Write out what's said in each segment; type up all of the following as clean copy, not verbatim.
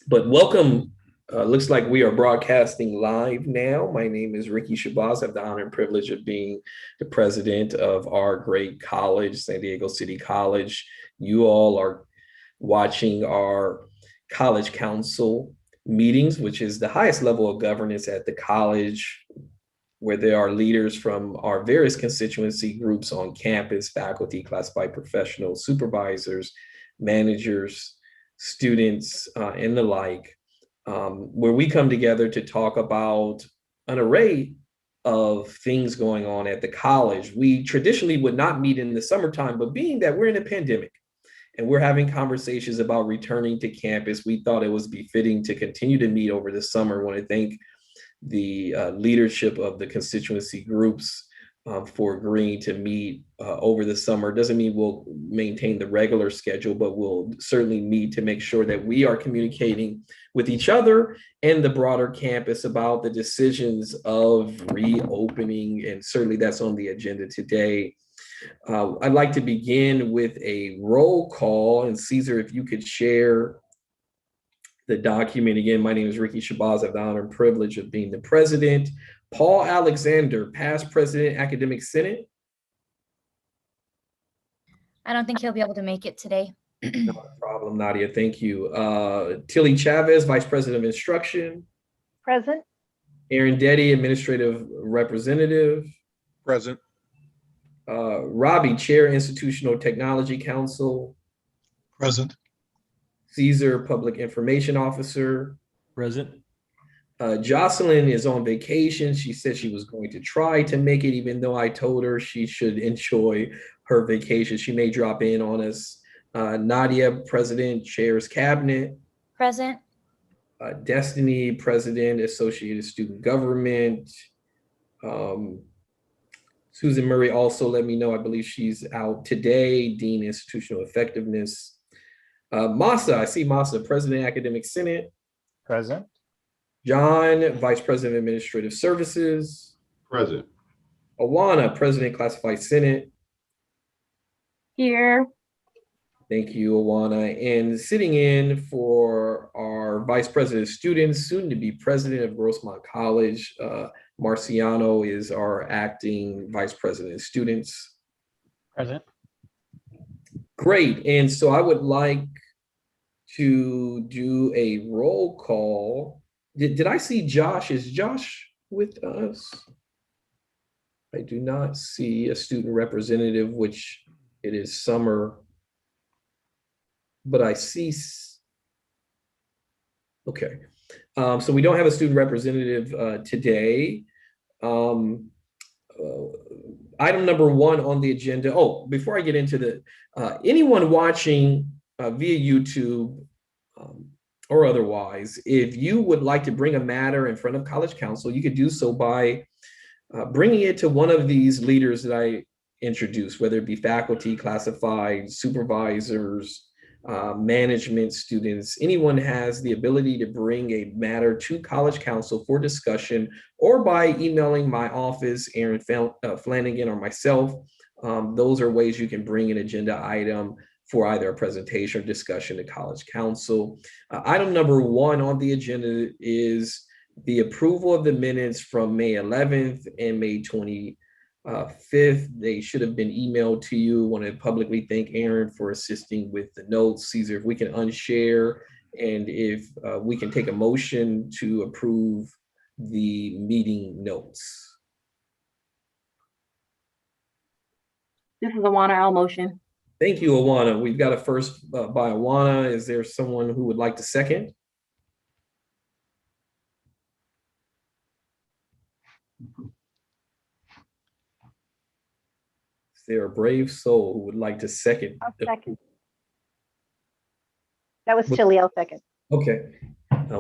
But welcome. Looks like we are broadcasting live now. My name is Ricky Shabazz. I have the honor and privilege of being the president of our great college, San Diego City College. You all are watching our college council meetings, which is the highest level of governance at the college, where there are leaders from our various constituency groups on campus, faculty, classified professionals, supervisors, managers, students, and the like, where we come together to talk about an array of things going on at the college. We traditionally would not meet in the summertime, but being that we're in a pandemic and we're having conversations about returning to campus, we thought it was befitting to continue to meet over the summer. I want to thank the leadership of the constituency groups for agreeing to meet over the summer. Doesn't mean we'll maintain the regular schedule, but we'll certainly meet to make sure that we are communicating with each other and the broader campus about the decisions of reopening. And certainly that's on the agenda today. I'd like to begin with a roll call. And Caesar, if you could share the document. Again, my name is Ricky Shabazz. I have the honor and privilege of being the president. Paul Alexander, past president, Academic Senate. I don't think he'll be able to make it today. Not a problem, Nadia. Thank you. Tilly Chavez, vice president of instruction. Present. Aaron Deddy, administrative representative. Present. Robbie, chair, Institutional Technology Council. Present. Caesar, public information officer. Present. Jocelyn is on vacation. She said she was going to try to make it, even though I told her she should enjoy her vacation. She may drop in on us. Nadia, president, chairs cabinet. Present. Destiny, president, Associated Student Government. Susan Murray also let me know, I believe she's out today. Dean, Institutional Effectiveness. Masa, I see Masa, president, Academic Senate. Present. John, vice president of Administrative Services. Present. Awana, president, Classified Senate. Here. Thank you, Awana. And sitting in for our vice president of students, soon to be president of Grossmont College, Marciano is our acting vice president of students. Present. Great. And so I would like to do a roll call. Did I see Josh? Is Josh with us? I do not see a student representative, which it is summer, but I see. Okay. So we don't have a student representative today. Item number one on the agenda. Oh, before I get into the, anyone watching via YouTube or otherwise, if you would like to bring a matter in front of College Council, you could do so by bringing it to one of these leaders that I introduced, whether it be faculty, classified, supervisors, management, students. Anyone has the ability to bring a matter to College Council for discussion, or by emailing my office, Aaron Flanagan, or myself. Those are ways you can bring an agenda item for either a presentation or discussion to College Council. Item number one on the agenda is the approval of the minutes from May 11th and May 25th. They should have been emailed to you. I want to publicly thank Aaron for assisting with the notes. Caesar, if we can unshare, and if we can take a motion to approve the meeting notes. This is Awana. I'll motion. Thank you, Awana. We've got a first by Awana. Is there someone who would like to second? Is there a brave soul who would like to second? I'll second. That was Tilly. I'll second. Okay.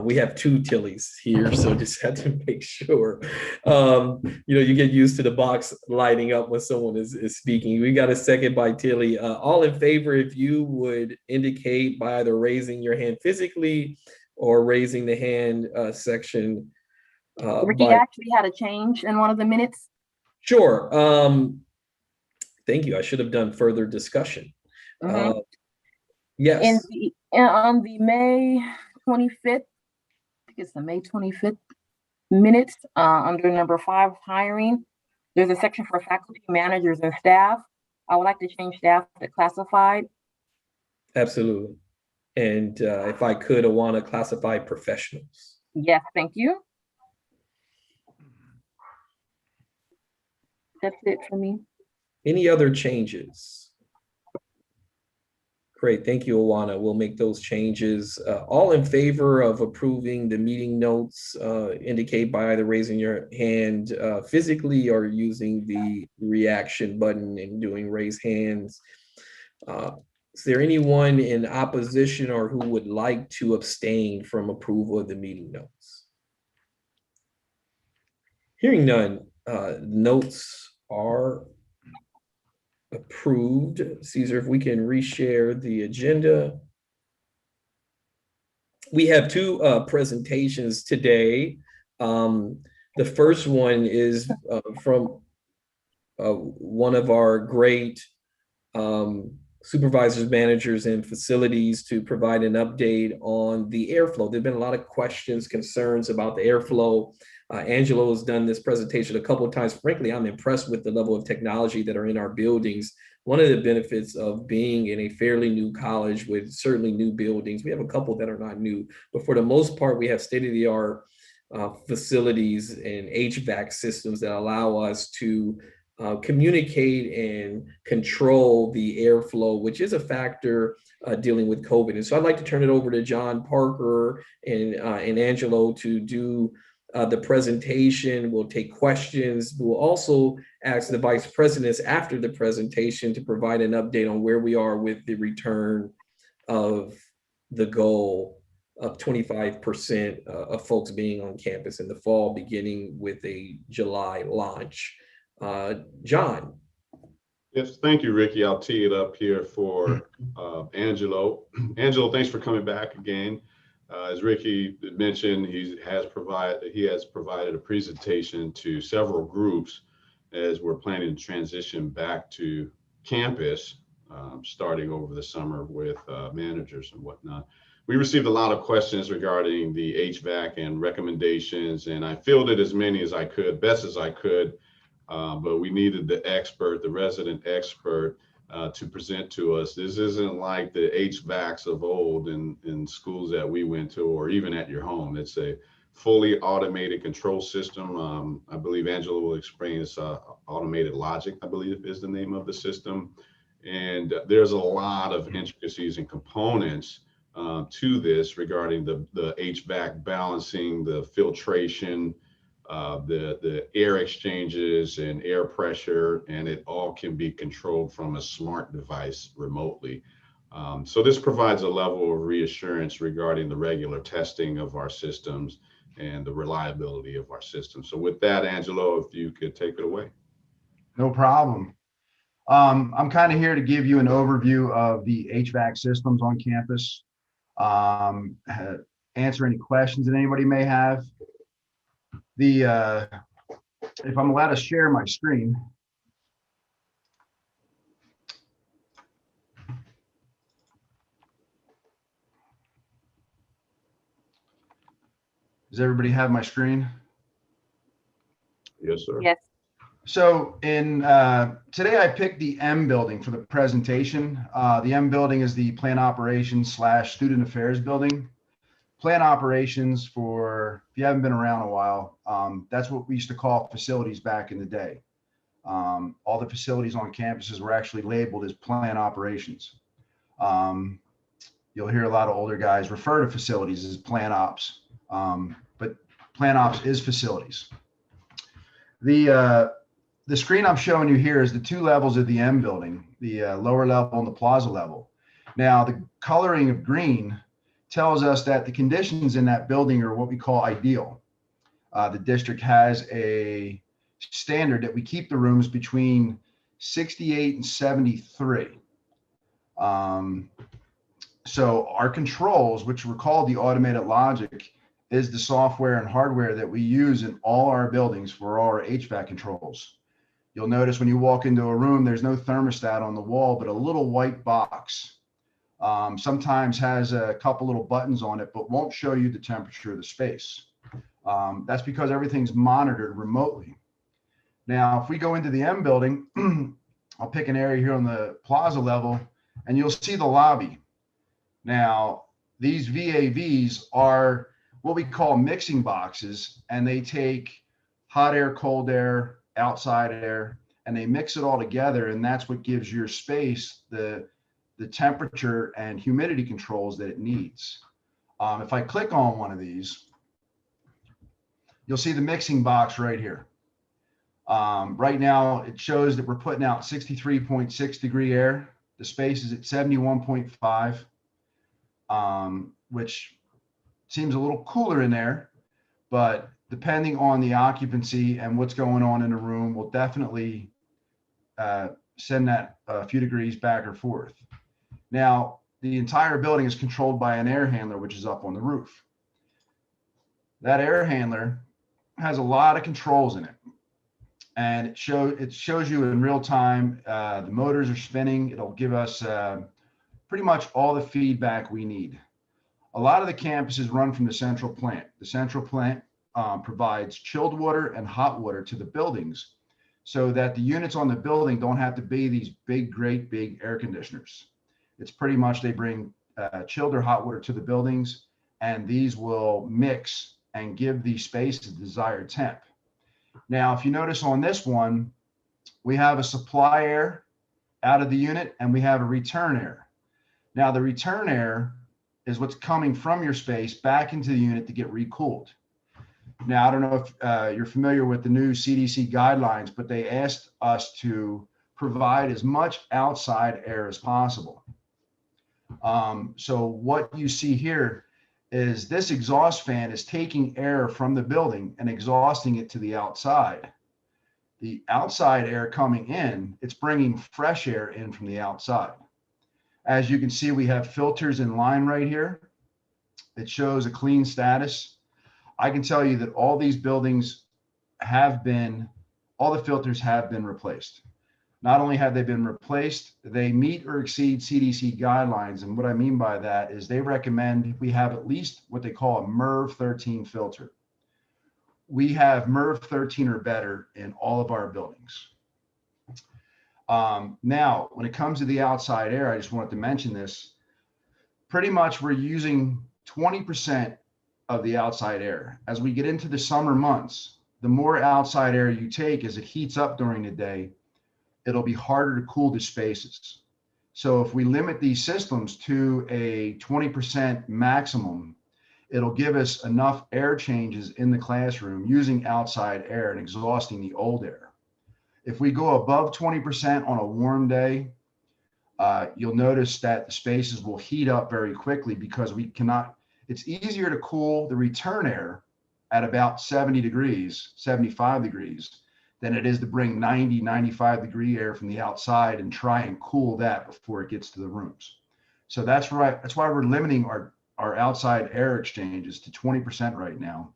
We have two Tillys here, so just had to make sure. You get used to the box lighting up when someone is speaking. We got a second by Tilly. All in favor, if you would indicate by either raising your hand physically or raising the hand section. Ricky actually had a change in one of the minutes. Sure. Thank you. I should have done further discussion. Yes. On the May 25th. I think it's the May 25th minutes, under number 5, hiring. There's a section for faculty, managers, and staff. I would like to change staff to classified. Absolutely. And if I could, I want to classify professionals. Yes, thank you. That's it for me. Any other changes? Great, thank you, Awana. We'll make those changes. All in favor of approving the meeting notes, indicate by either raising your hand physically or using the reaction button and doing raise hands. Is there anyone in opposition or who would like to abstain from approval of the meeting notes? Hearing none, notes are approved. Caesar, if we can reshare the agenda. We have two presentations today. The first one is from one of our great supervisors, managers, and facilities to provide an update on the airflow. There've been a lot of questions, concerns about the airflow. Angelo has done this presentation a couple of times. Frankly, I'm impressed with the level of technology that are in our buildings. One of the benefits of being in a fairly new college with certainly new buildings, we have a couple that are not new, but for the most part, we have state-of-the-art facilities and HVAC systems that allow us to communicate and control the airflow, which is a factor dealing with COVID. And so I'd like to turn it over to John Parker and Angelo to do the presentation. We'll take questions. We'll also ask the vice presidents after the presentation to provide an update on where we are with the return of the goal of 25% of folks being on campus in the fall, beginning with a July launch. John. Yes, thank you, Ricky. I'll tee it up here for Angelo. Angelo, thanks for coming back again. As Ricky mentioned, he has provided a presentation to several groups as we're planning to transition back to campus, starting over the summer with managers and whatnot. We received a lot of questions regarding the HVAC and recommendations, and I fielded as many as I could, best as I could, but we needed the expert, the resident expert, to present to us. This isn't like the HVACs of old in schools that we went to, or even at your home. It's a fully automated control system. I believe Angela will explain this. Automated Logic, I believe, is the name of the system. And there's a lot of intricacies and components to this regarding the HVAC balancing, the filtration, the air exchanges and air pressure, and it all can be controlled from a smart device remotely. So this provides a level of reassurance regarding the regular testing of our systems and the reliability of our system. So with that, Angelo, if you could take it away. No problem. I'm kind of here to give you an overview of the HVAC systems on campus, answer any questions that anybody may have. If I'm allowed to share my screen. Does everybody have my screen? Yes, sir. Yes. So today I picked the M building for the presentation. The M building is the Plant Operations / Student Affairs building. Plant operations, for if you haven't been around a while, that's what we used to call facilities back in the day. All the facilities on campuses were actually labeled as plant operations. You'll hear a lot of older guys refer to facilities as plant ops, but plant ops is facilities. The screen I'm showing you here is the 2 levels of the M building, the lower level and the plaza level. Now, the coloring of green tells us that the conditions in that building are what we call ideal. The district has a standard that we keep the rooms between 68 and 73. So our controls, which were called the Automated Logic, is the software and hardware that we use in all our buildings for our HVAC controls. You'll notice when you walk into a room, there's no thermostat on the wall, but a little white box. Sometimes has a couple little buttons on it, but won't show you the temperature of the space. That's because everything's monitored remotely. Now, if we go into the M building, I'll pick an area here on the plaza level, and you'll see the lobby. Now, these VAVs are what we call mixing boxes, and they take hot air, cold air, outside air, and they mix it all together, and that's what gives your space the temperature and humidity controls that it needs. If I click on one of these, you'll see the mixing box right here. Right now, it shows that we're putting out 63.6 degree air. The space is at 71.5, which seems a little cooler in there, but depending on the occupancy and what's going on in the room, we'll definitely send that a few degrees back or forth. Now, the entire building is controlled by an air handler, which is up on the roof. That air handler has a lot of controls in it. And it shows you in real time, the motors are spinning. It'll give us pretty much all the feedback we need. A lot of the campuses run from the central plant. The central plant provides chilled water and hot water to the buildings so that the units on the building don't have to be these great big air conditioners. It's pretty much they bring chilled or hot water to the buildings, and these will mix and give the space the desired temp. Now, if you notice on this one, we have a supply air out of the unit and we have a return air. Now, the return air is what's coming from your space back into the unit to get recooled. Now, I don't know if you're familiar with the new CDC guidelines, but they asked us to provide as much outside air as possible. So what you see here is this exhaust fan is taking air from the building and exhausting it to the outside. The outside air coming in, it's bringing fresh air in from the outside. As you can see, we have filters in line right here. It shows a clean status. I can tell you that all these buildings all the filters have been replaced. Not only have they been replaced, they meet or exceed CDC guidelines. And what I mean by that is they recommend we have at least what they call a MERV 13 filter. We have MERV 13 or better in all of our buildings. Now, when it comes to the outside air, I just wanted to mention this. Pretty much we're using 20% of the outside air. As we get into the summer months, the more outside air you take as it heats up during the day, it'll be harder to cool the spaces. So if we limit these systems to a 20% maximum, it'll give us enough air changes in the classroom using outside air and exhausting the old air. If we go above 20% on a warm day, you'll notice that the spaces will heat up very quickly because it's easier to cool the return air at about 70 degrees, 75 degrees, than it is to bring 90, 95 degree air from the outside and try and cool that before it gets to the rooms. So that's right. That's why we're limiting our outside air exchanges to 20% right now.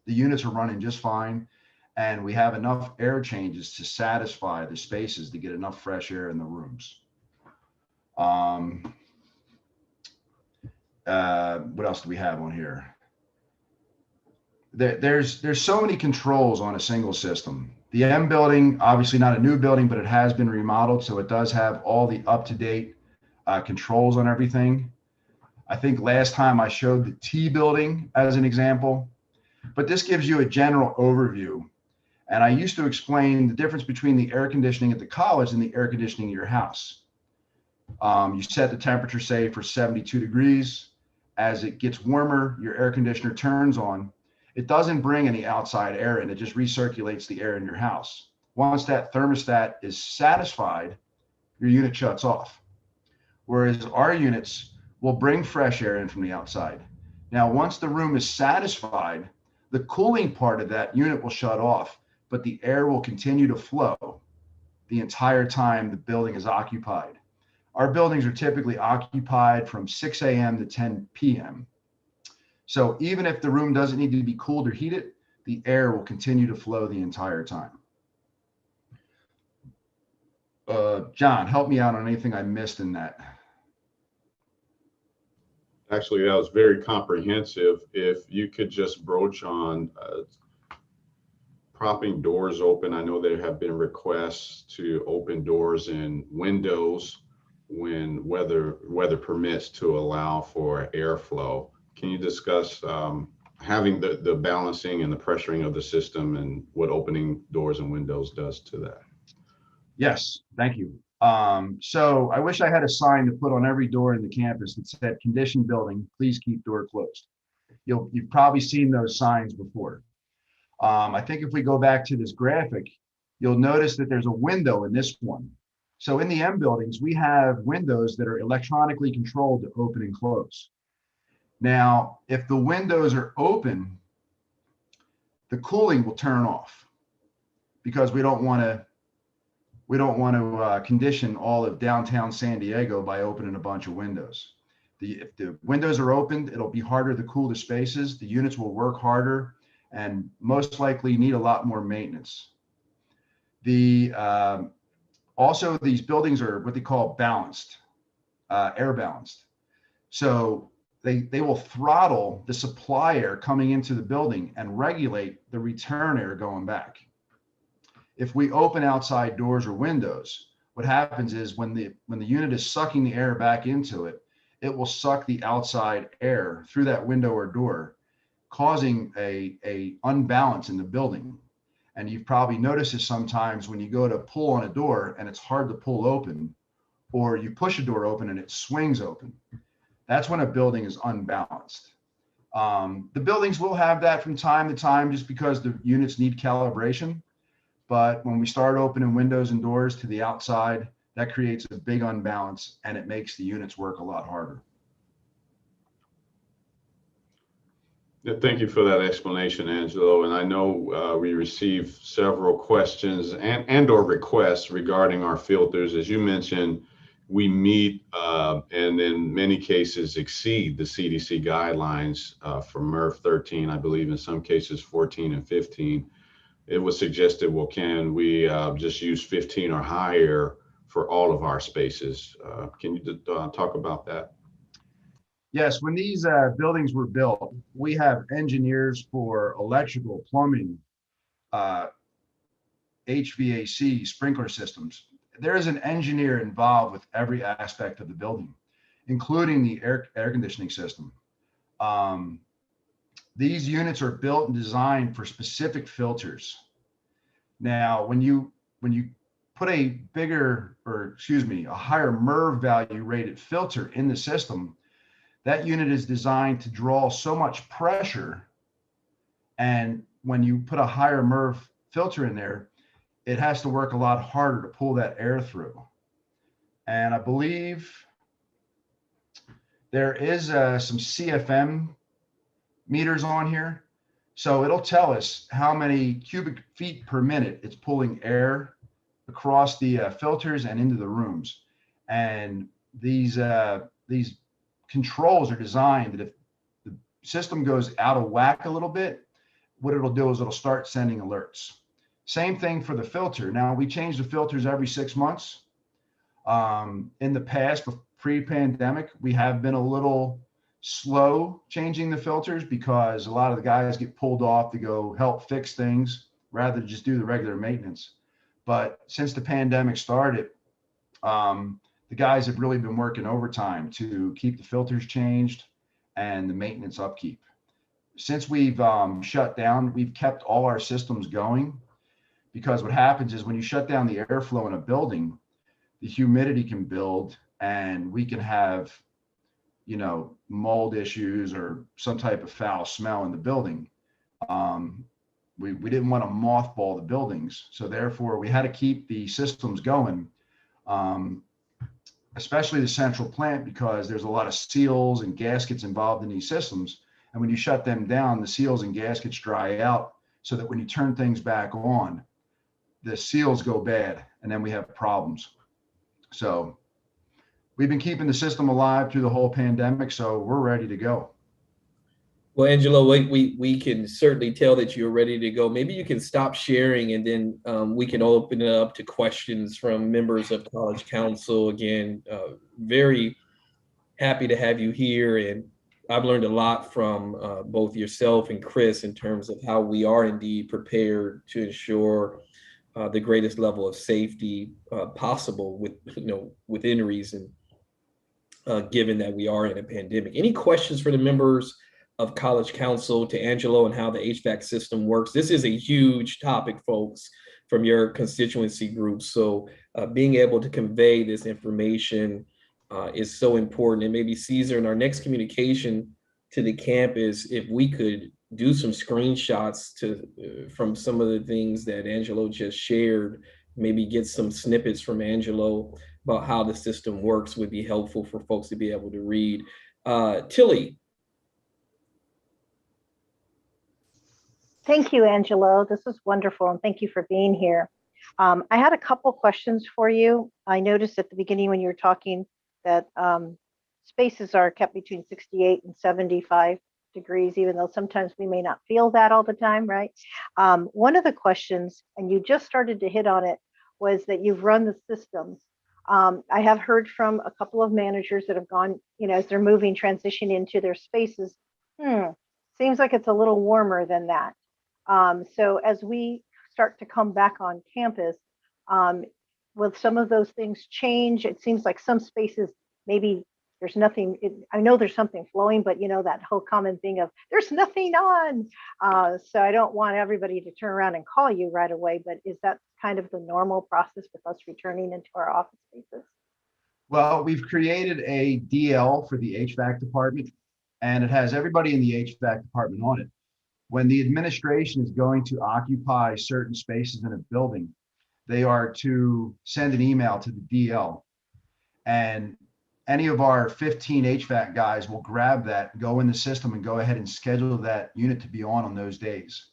The units are running just fine, and we have enough air changes to satisfy the spaces to get enough fresh air in the rooms. What else do we have on here? There's so many controls on a single system. The M building, obviously not a new building, but it has been remodeled, so it does have all the up-to-date controls on everything. I think last time I showed the T building as an example, but this gives you a general overview. And I used to explain the difference between the air conditioning at the college and the air conditioning in your house. You set the temperature, say, for 72 degrees. As it gets warmer, your air conditioner turns on. It doesn't bring any outside air in. It just recirculates the air in your house. Once that thermostat is satisfied, your unit shuts off. Whereas our units will bring fresh air in from the outside. Now, once the room is satisfied, the cooling part of that unit will shut off, but the air will continue to flow the entire time the building is occupied. Our buildings are typically occupied from 6 a.m. to 10 p.m. So even if the room doesn't need to be cooled or heated, the air will continue to flow the entire time. John, help me out on anything I missed in that. Actually, that was very comprehensive. If you could just broach on propping doors open. I know there have been requests to open doors and windows when weather permits to allow for airflow. Can you discuss having the balancing and the pressuring of the system and what opening doors and windows does to that? Yes, thank you. So I wish I had a sign to put on every door in the campus that said conditioned building, please keep door closed. You've probably seen those signs before. I think if we go back to this graphic, you'll notice that there's a window in this one. So in the M buildings, we have windows that are electronically controlled to open and close. Now, if the windows are open, the cooling will turn off because we don't want to condition all of downtown San Diego by opening a bunch of windows. If the windows are opened, it'll be harder to cool the spaces. The units will work harder and most likely need a lot more maintenance. Also, these buildings are what they call balanced, air balanced. So they will throttle the supply air coming into the building and regulate the return air going back. If we open outside doors or windows, what happens is when the unit is sucking the air back into it, it will suck the outside air through that window or door, causing a unbalance in the building. And you've probably noticed this sometimes when you go to pull on a door and it's hard to pull open, or you push a door open and it swings open. That's when a building is unbalanced. The buildings will have that from time to time just because the units need calibration. But when we start opening windows and doors to the outside, that creates a big unbalance and it makes the units work a lot harder. Yeah, thank you for that explanation, Angelo. And I know we received several questions and or requests regarding our filters. As you mentioned, we meet and in many cases exceed the CDC guidelines for MERV 13, I believe in some cases 14 and 15. It was suggested, well, can we just use 15 or higher for all of our spaces? Can you talk about that? Yes, when these buildings were built, we have engineers for electrical, plumbing, HVAC, sprinkler systems. There is an engineer involved with every aspect of the building, including the air conditioning system. These units are built and designed for specific filters. Now, when you put a higher MERV value rated filter in the system, that unit is designed to draw so much pressure. And when you put a higher MERV filter in there, it has to work a lot harder to pull that air through. And I believe there is some CFM meters on here. So it'll tell us how many cubic feet per minute it's pulling air across the filters and into the rooms. And these controls are designed that if the system goes out of whack a little bit, what it'll do is it'll start sending alerts. Same thing for the filter. Now, we change the filters every 6 months. In the past, pre-pandemic, we have been a little slow changing the filters because a lot of the guys get pulled off to go help fix things rather than just do the regular maintenance. But since the pandemic started, the guys have really been working overtime to keep the filters changed and the maintenance upkeep. Since we've shut down, we've kept all our systems going, because what happens is when you shut down the airflow in a building, the humidity can build and we can have, mold issues or some type of foul smell in the building. We didn't want to mothball the buildings. So therefore we had to keep the systems going, especially the central plant, because there's a lot of seals and gaskets involved in these systems. And when you shut them down, the seals and gaskets dry out so that when you turn things back on, the seals go bad and then we have problems. So we've been keeping the system alive through the whole pandemic, so we're ready to go. Well, Angelo, we can certainly tell that you're ready to go. Maybe you can stop sharing and then we can open it up to questions from members of College Council. Again, very happy to have you here. And I've learned a lot from both yourself and Chris in terms of how we are indeed prepared to ensure the greatest level of safety possible within reason, given that we are in a pandemic. Any questions for the members of College Council, to Angelo, and how the HVAC system works? This is a huge topic, folks, from your constituency groups. So being able to convey this information is so important. And maybe Caesar, in our next communication to the campus, if we could do some screenshots from some of the things that Angelo just shared, maybe get some snippets from Angelo about how the system works, would be helpful for folks to be able to read. Tilly. Thank you, Angelo. This is wonderful, and thank you for being here. I had a couple questions for you. I noticed at the beginning when you were talking that spaces are kept between 68 and 75 degrees, even though sometimes we may not feel that all the time, right? One of the questions, and you just started to hit on it, was that you've run the systems. I have heard from a couple of managers that have gone, as they're moving, transition into their spaces, seems like it's a little warmer than that. So as we start to come back on campus, will some of those things change? It seems like some spaces, maybe there's nothing, I know there's something flowing, but that whole common thing of there's nothing on. So I don't want everybody to turn around and call you right away, but is that kind of the normal process with us returning into our office spaces? Well, we've created a DL for the HVAC department, and it has everybody in the HVAC department on it. When the administration is going to occupy certain spaces in a building, they are to send an email to the DL, and any of our 15 HVAC guys will grab that, go in the system, and go ahead and schedule that unit to be on those days.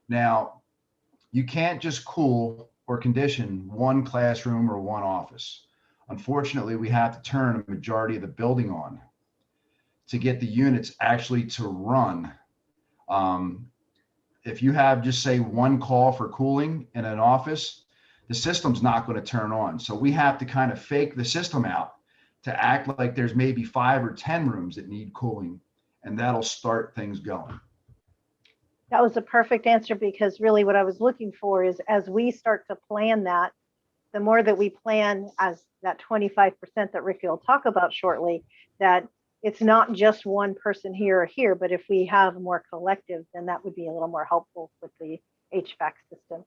Now, you can't just cool or condition one classroom or one office. Unfortunately, we have to turn a majority of the building on to get the units actually to run. If you have just say one call for cooling in an office, the system's not going to turn on. So we have to kind of fake the system out to act like there's maybe 5 or 10 rooms that need cooling, and that'll start things going. That was a perfect answer, because really what I was looking for is, as we start to plan that, the more that we plan as that 25% that Ricky will talk about shortly, that it's not just one person here or here, but if we have more collective, then that would be a little more helpful with the HVAC system.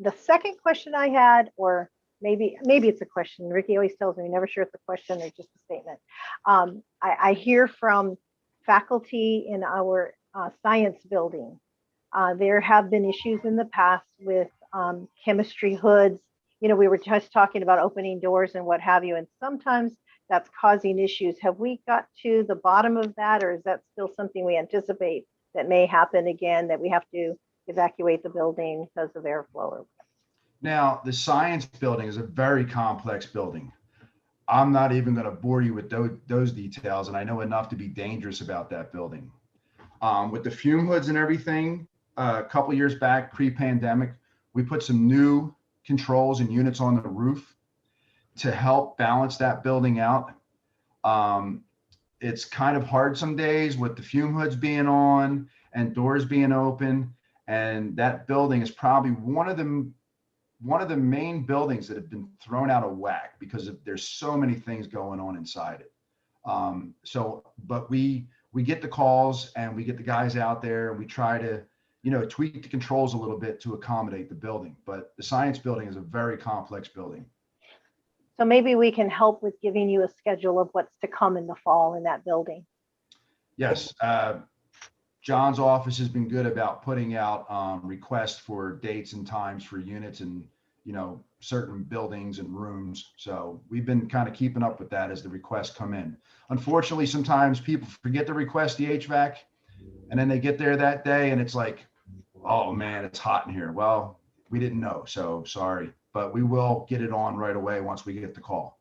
The second question I had, or maybe it's a question, Ricky always tells me, never sure it's a question or just a statement. I hear from faculty in our science building. There have been issues in the past with chemistry hoods. We were just talking about opening doors and what have you, and sometimes that's causing issues. Have we got to the bottom of that, or is that still something we anticipate that may happen again, that we have to evacuate the building because of airflow? Now, the science building is a very complex building. I'm not even going to bore you with those details, and I know enough to be dangerous about that building. With the fume hoods and everything, a couple years back, pre-pandemic, we put some new controls and units on the roof to help balance that building out. It's kind of hard some days with the fume hoods being on and doors being open, and that building is probably one of the main buildings that have been thrown out of whack because there's so many things going on inside it. But we get the calls and we get the guys out there, and we try to tweak the controls a little bit to accommodate the building. But the science building is a very complex building. So maybe we can help with giving you a schedule of what's to come in the fall in that building. Yes. John's office has been good about putting out requests for dates and times for units and, certain buildings and rooms. So we've been kind of keeping up with that as the requests come in. Unfortunately, sometimes people forget to request the HVAC, and then they get there that day and it's like, oh man, it's hot in here. Well, we didn't know, so sorry, but we will get it on right away once we get the call.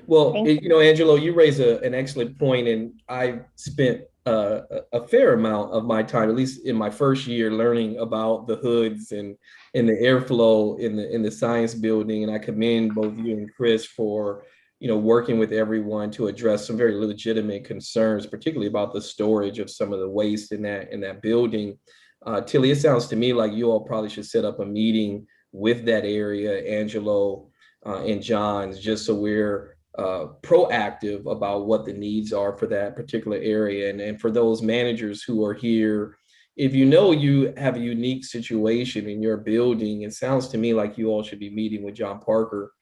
Well, Angelo, you raise an excellent point, and I spent a fair amount of my time, at least in my first year, learning about the hoods and the airflow in the science building. And I commend both you and Chris for working with everyone to address some very legitimate concerns, particularly about the storage of some of the waste in that building. Tilly, it sounds to me like you all probably should set up a meeting with that area, Angelo and Johns, just so we're proactive about what the needs are for that particular area. And for those managers who are here, if you have a unique situation in your building, it sounds to me like you all should be meeting with John Parker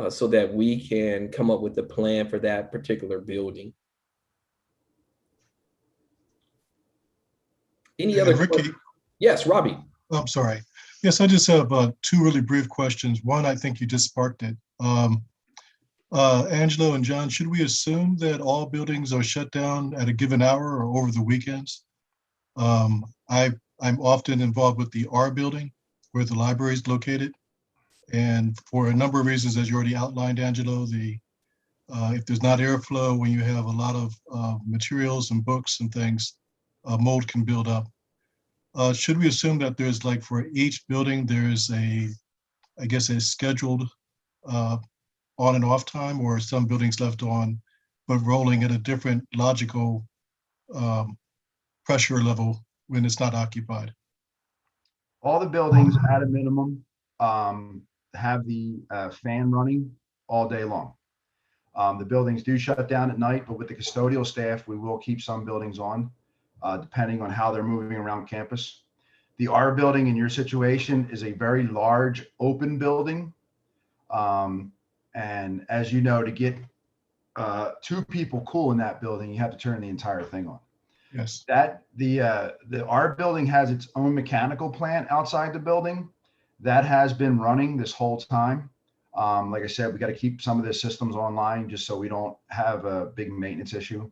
so that we can come up with a plan for that particular building. Any other Ricky, questions? Yes, Robbie. I'm sorry. Yes, I just have two really brief questions. One, I think you just sparked it. Angelo and John, should we assume that all buildings are shut down at a given hour or over the weekends? I'm often involved with the R building where the library is located. And for a number of reasons, as you already outlined, Angelo, if there's not airflow, when you have a lot of materials and books and things, mold can build up. Should we assume that there's like for each building, there's a scheduled on and off time, or some buildings left on, but rolling at a different logical pressure level when it's not occupied? All the buildings at a minimum have the fan running all day long. The buildings do shut down at night, but with the custodial staff, we will keep some buildings on, depending on how they're moving around campus. The R building in your situation is a very large open building. And as you know, to get two people cool in that building, you have to turn the entire thing on. Yes. The R building has its own mechanical plant outside the building that has been running this whole time. Like I said, we got to keep some of the systems online just so we don't have a big maintenance issue.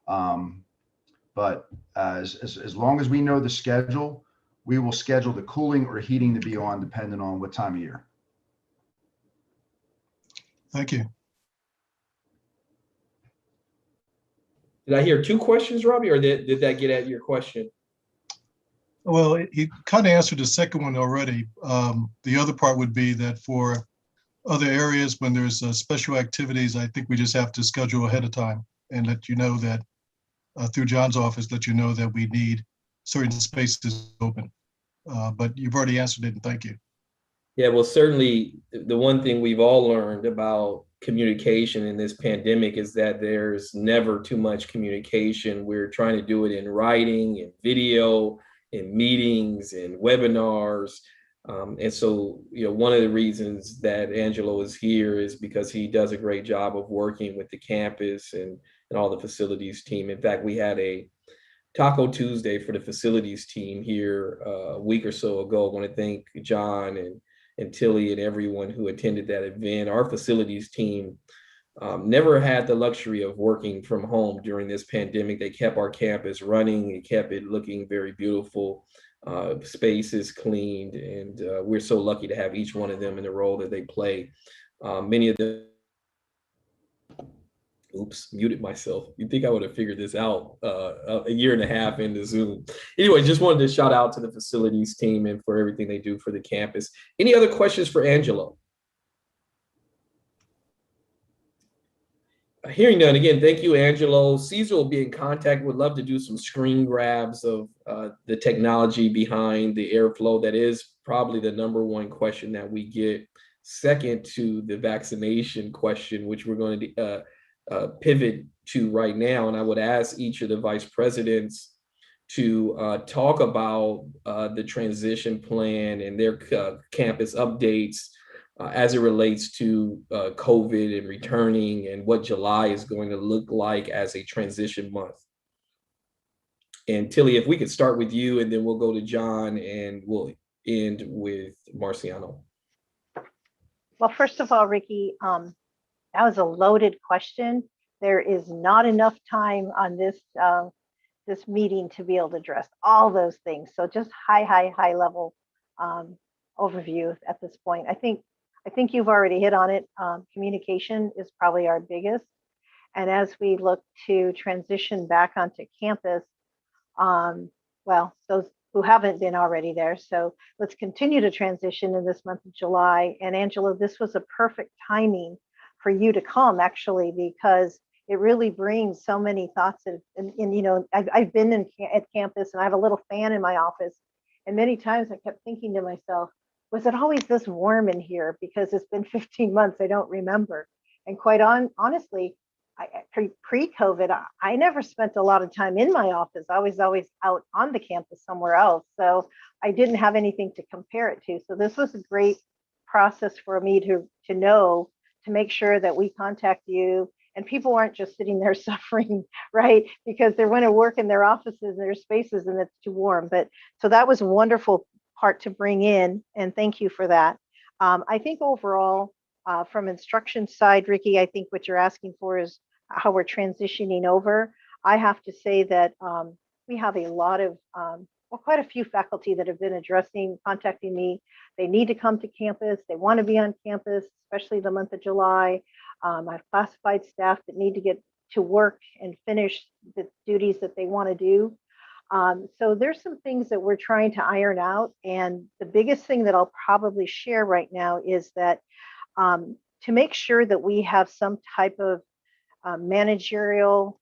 But as long as we know the schedule, we will schedule the cooling or heating to be on depending on what time of year. Thank you. Did I hear two questions, Robbie, or did that get at your question? Well, you kind of answered the second one already. The other part would be that for other areas, when there's special activities, I think we just have to schedule ahead of time and let you know that through John's office, let you know that we need certain spaces open. But you've already answered it, and thank you. Yeah, well, certainly the one thing we've all learned about communication in this pandemic is that there's never too much communication. We're trying to do it in writing, in video, in meetings, in webinars. And so, one of the reasons that Angelo is here is because he does a great job of working with the campus and all the facilities team. In fact, we had a Taco Tuesday for the facilities team here a week or so ago. I want to thank John and Tilly and everyone who attended that event. Our facilities team never had the luxury of working from home during this pandemic. They kept our campus running and kept it looking very beautiful. Spaces cleaned, and we're so lucky to have each one of them in the role that they play. Many of them, oops, muted myself. You'd think I would have figured this out a year and a half into Zoom. Anyway, just wanted to shout out to the facilities team and for everything they do for the campus. Any other questions for Angelo? Hearing none, again, thank you, Angelo. Caesar will be in contact. Would love to do some screen grabs of the technology behind the airflow. That is probably the number one question that we get, second to the vaccination question, which we're going to pivot to right now. And I would ask each of the vice presidents to talk about the transition plan and their campus updates as it relates to COVID and returning, and what July is going to look like as a transition month. And Tilly, if we could start with you, and then we'll go to John, and we'll end with Marciano. Well, first of all, Ricky, that was a loaded question. There is not enough time on this this meeting to be able to address all those things. So just high level overview at this point. I think you've already hit on it. Communication is probably our biggest. And as we look to transition back onto campus, well, those who haven't been already there. So let's continue to transition in this month of July. And Angela, this was a perfect timing for you to come actually, because it really brings so many thoughts. And you know, I've been at campus and I have a little fan in my office. And many times I kept thinking to myself, was it always this warm in here? Because it's been 15 months, I don't remember. And quite honestly, pre-COVID, I never spent a lot of time in my office. I was always out on the campus somewhere else. So I didn't have anything to compare it to. So this was a great process for me to know, to make sure that we contact you and people aren't just sitting there suffering, right? Because they want to work in their offices and their spaces and it's too warm. But so that was a wonderful part to bring in. And thank you for that. I think overall, from instruction side, Ricky, I think what you're asking for is how we're transitioning over. I have to say that we have a lot of, well, quite a few faculty that have been contacting me. They need to come to campus. They want to be on campus, especially the month of July. I have classified staff that need to get to work and finish the duties that they want to do. So there's some things that we're trying to iron out. And the biggest thing that I'll probably share right now is that to make sure that we have some type of managerial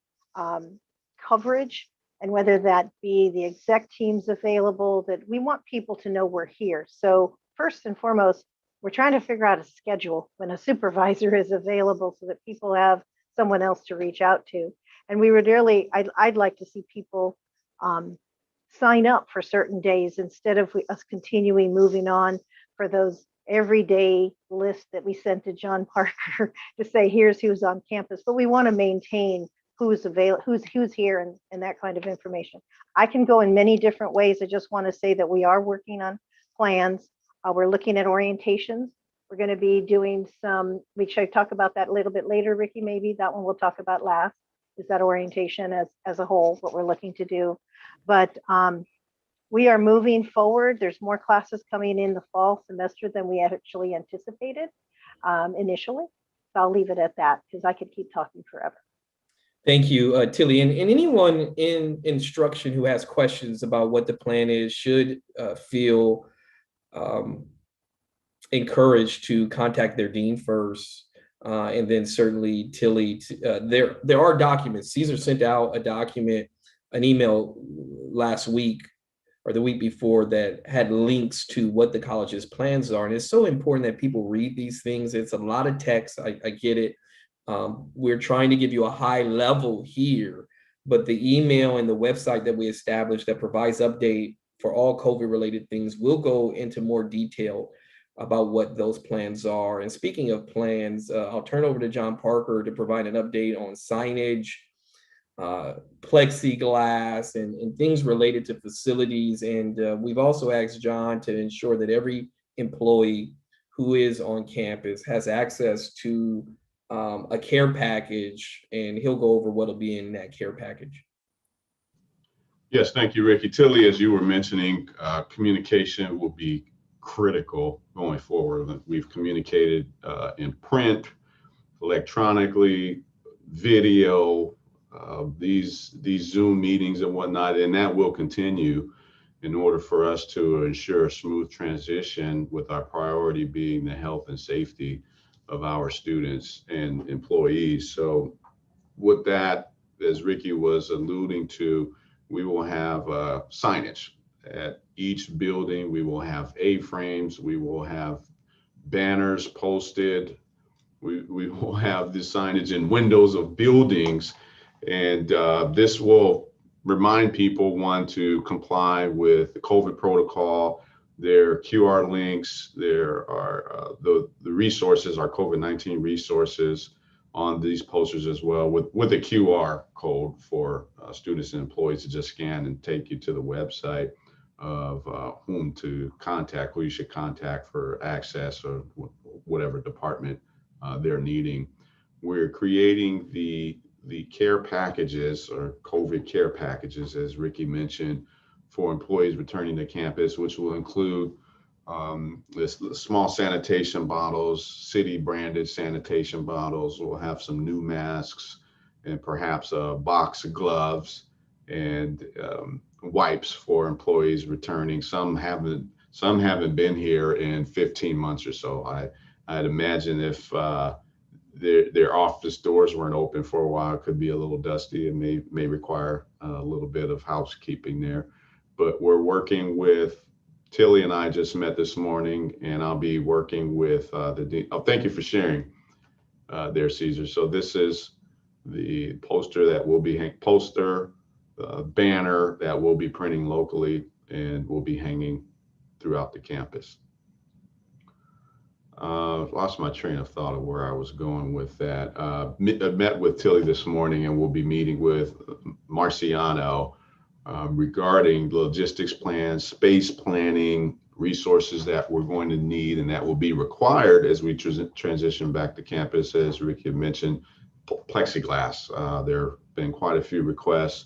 coverage, and whether that be the exec teams available, that we want people to know we're here. So first and foremost, we're trying to figure out a schedule when a supervisor is available so that people have someone else to reach out to. And we would really, I'd like to see people sign up for certain days instead of us continuing moving on for those everyday list that we sent to John Parker to say, here's who's on campus. But we want to maintain who's available, who's here and that kind of information. I can go in many different ways. I just want to say that we are working on plans. We're looking at orientations. We're going to be doing some, we should talk about that a little bit later, Ricky, maybe that one we'll talk about last, is that orientation as a whole, what we're looking to do. But we are moving forward. There's more classes coming in the fall semester than we actually anticipated initially. So I'll leave it at that because I could keep talking forever. Thank you, Tilly. And anyone in instruction who has questions about what the plan is should feel encouraged to contact their dean first. And then certainly Tilly, there are documents. Caesar sent out a document, an email last week or the week before that had links to what the college's plans are. And it's so important that people read these things. It's a lot of text. I get it. We're trying to give you a high level here, but the email and the website that we established that provides update for all COVID related things will go into more detail about what those plans are. And speaking of plans, I'll turn over to John Parker to provide an update on signage, plexiglass, and things related to facilities. And we've also asked John to ensure that every employee who is on campus has access to a care package, and he'll go over what'll be in that care package. Yes, thank you, Ricky. Tilly, as you were mentioning, communication will be critical going forward. We've communicated in print, electronically, video, these Zoom meetings and whatnot, and that will continue in order for us to ensure a smooth transition, with our priority being the health and safety of our students and employees. So with that, as Ricky was alluding to, we will have signage at each building. We will have A-frames. We will have banners posted. We will have the signage in windows of buildings. And this will remind people, one, to comply with the COVID protocol. There are QR links. There are the resources, our COVID-19 resources on these posters as well, with a QR code for students and employees to just scan and take you to the website of whom to contact, who you should contact for access or whatever department they're needing. We're creating the care packages, or COVID care packages, as Ricky mentioned, for employees returning to campus, which will include small sanitation bottles, city branded sanitation bottles. We'll have some new masks and perhaps a box of gloves and wipes for employees returning. Some haven't been here in 15 months or so. I'd imagine if their office doors weren't open for a while. It could be a little dusty and may require a little bit of housekeeping there. But we're working with Tilly, and I just met this morning, and I'll be working with the dean. Oh, thank you for sharing there, Caesar. So this is the poster that will be banner that we'll be printing locally and will be hanging throughout the campus. Lost my train of thought of where I was going with that. I met with Tilly this morning, and we'll be meeting with Marciano regarding logistics plans, space planning, resources that we're going to need and that will be required as we transition back to campus. As Ricky had mentioned, plexiglass. There have been quite a few requests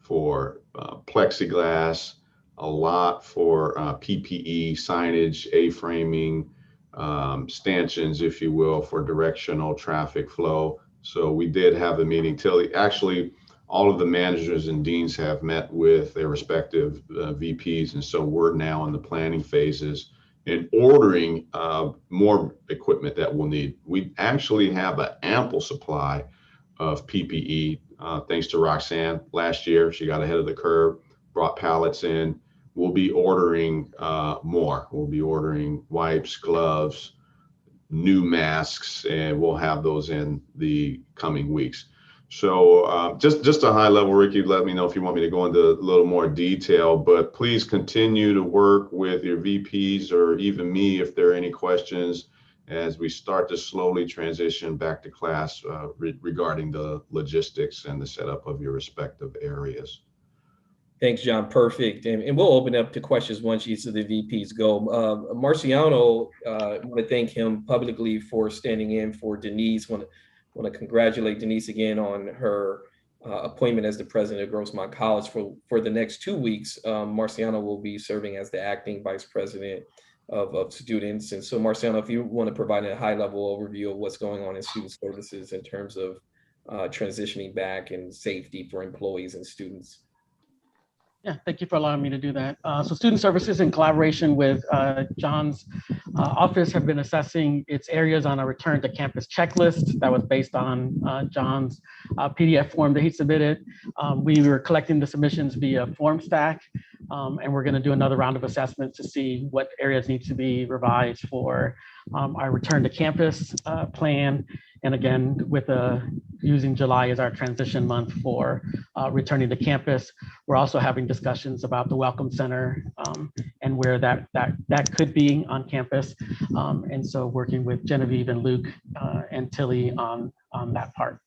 for plexiglass, a lot for PPE, signage, A-framing, stanchions, if you will, for directional traffic flow. So we did have a meeting. Tilly, actually, all of the managers and deans have met with their respective VPs. And so we're now in the planning phases and ordering more equipment that we'll need. We actually have an ample supply of PPE, thanks to Roxanne. Last year, she got ahead of the curve, brought pallets in. We'll be ordering more. We'll be ordering wipes, gloves, new masks, and we'll have those in the coming weeks. So just a high level, Ricky, let me know if you want me to go into a little more detail, but please continue to work with your VPs or even me if there are any questions as we start to slowly transition back to class regarding the logistics and the setup of your respective areas. Thanks, John. Perfect. And we'll open up to questions once each of the VPs go. Marciano, I want to thank him publicly for standing in for Denise. Want to congratulate Denise again on her appointment as the president of Grossmont College for the next 2 weeks. Marciano will be serving as the acting vice president of students. And so Marciano, if you want to provide a high level overview of what's going on in student services in terms of transitioning back and safety for employees and students. Yeah, thank you for allowing me to do that. So Student Services, in collaboration with John's office, have been assessing its areas on a return to campus checklist that was based on John's PDF form that he submitted. We were collecting the submissions via FormStack, and we're going to do another round of assessments to see what areas need to be revised for our return to campus plan. And again, with using July as our transition month for returning to campus, we're also having discussions about the Welcome Center and where that could be on campus. And so working with Genevieve and Luke and Tilly on that part.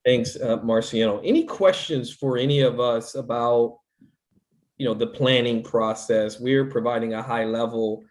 Thanks, Marciano. Any questions for any of us about, the planning process? We're providing a high level.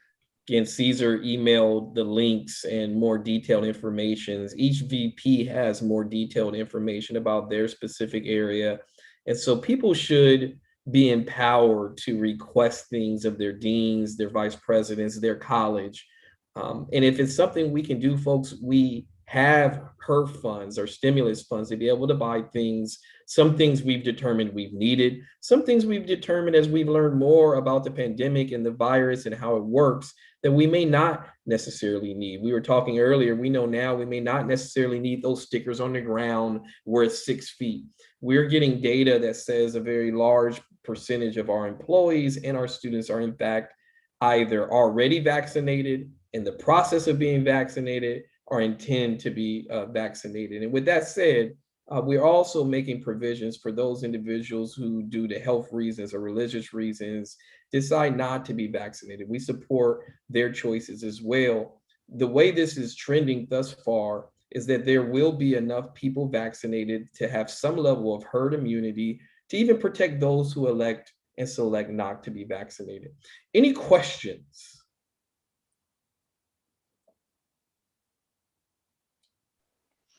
Again, Caesar emailed the links and more detailed information. Each VP has more detailed information about their specific area. And so people should be empowered to request things of their deans, their vice presidents, their college. And if it's something we can do, folks, we have HERF funds or stimulus funds to be able to buy things. Some things we've determined we've needed. Some things we've determined as we've learned more about the pandemic and the virus and how it works that we may not necessarily need. We were talking earlier, we know now we may not necessarily need those stickers on the ground where it's 6 feet. We're getting data that says a very large percentage of our employees and our students are in fact either already vaccinated, in the process of being vaccinated, or intend to be vaccinated. And with that said, we're also making provisions for those individuals who, due to health reasons or religious reasons, decide not to be vaccinated. We support their choices as well. The way this is trending thus far is that there will be enough people vaccinated to have some level of herd immunity to even protect those who elect and select not to be vaccinated. Any questions?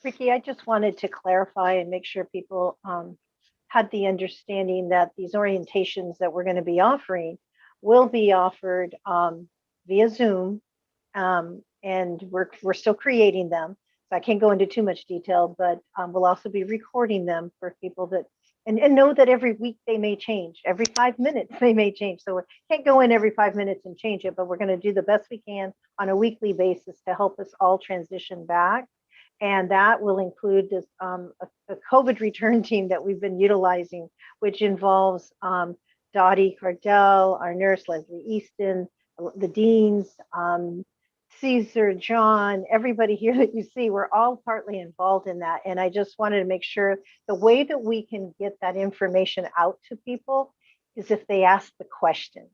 Ricky, I just wanted to clarify and make sure people had the understanding that these orientations that we're going to be offering will be offered via Zoom, and we're still creating them. So I can't go into too much detail, but we'll also be recording them for people that, and know that every week they may change. Every 5 minutes they may change. So we can't go in every 5 minutes and change it, but we're going to do the best we can on a weekly basis to help us all transition back. And that will include this a COVID return team that we've been utilizing, which involves Dottie Cardell, our nurse Leslie Easton, the deans, Caesar, John, everybody here that you see, we're all partly involved in that. And I just wanted to make sure the way that we can get that information out to people is if they ask the questions.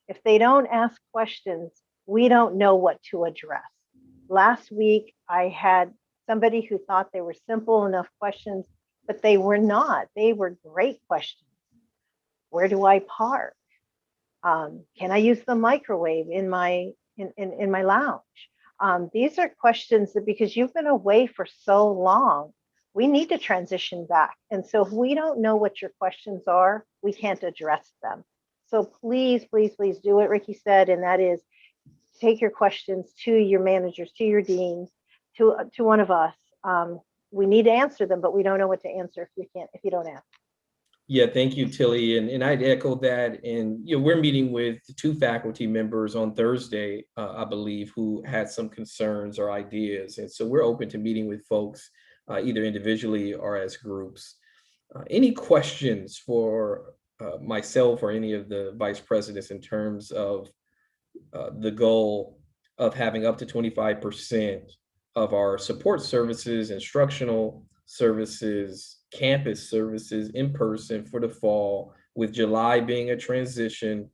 If they don't ask questions, we don't know what to address. Last week, I had somebody who thought they were simple enough questions, but they were not. They were great questions. Where do I park? Can I use the microwave in my lounge? These are questions that, because you've been away for so long, we need to transition back. And so if we don't know what your questions are, we can't address them. So please, please, please do what Ricky said, and that is take your questions to your managers, to your deans, to one of us. We need to answer them, but we don't know what to answer if you don't ask. Yeah, thank you, Tilly. And I'd echo that. And we're meeting with 2 faculty members on Thursday, I believe, who had some concerns or ideas. And so we're open to meeting with folks either individually or as groups. Any questions for myself or any of the vice presidents in terms of the goal of having up to 25% of our support services, instructional services, campus services in person for the fall, with July being a transition,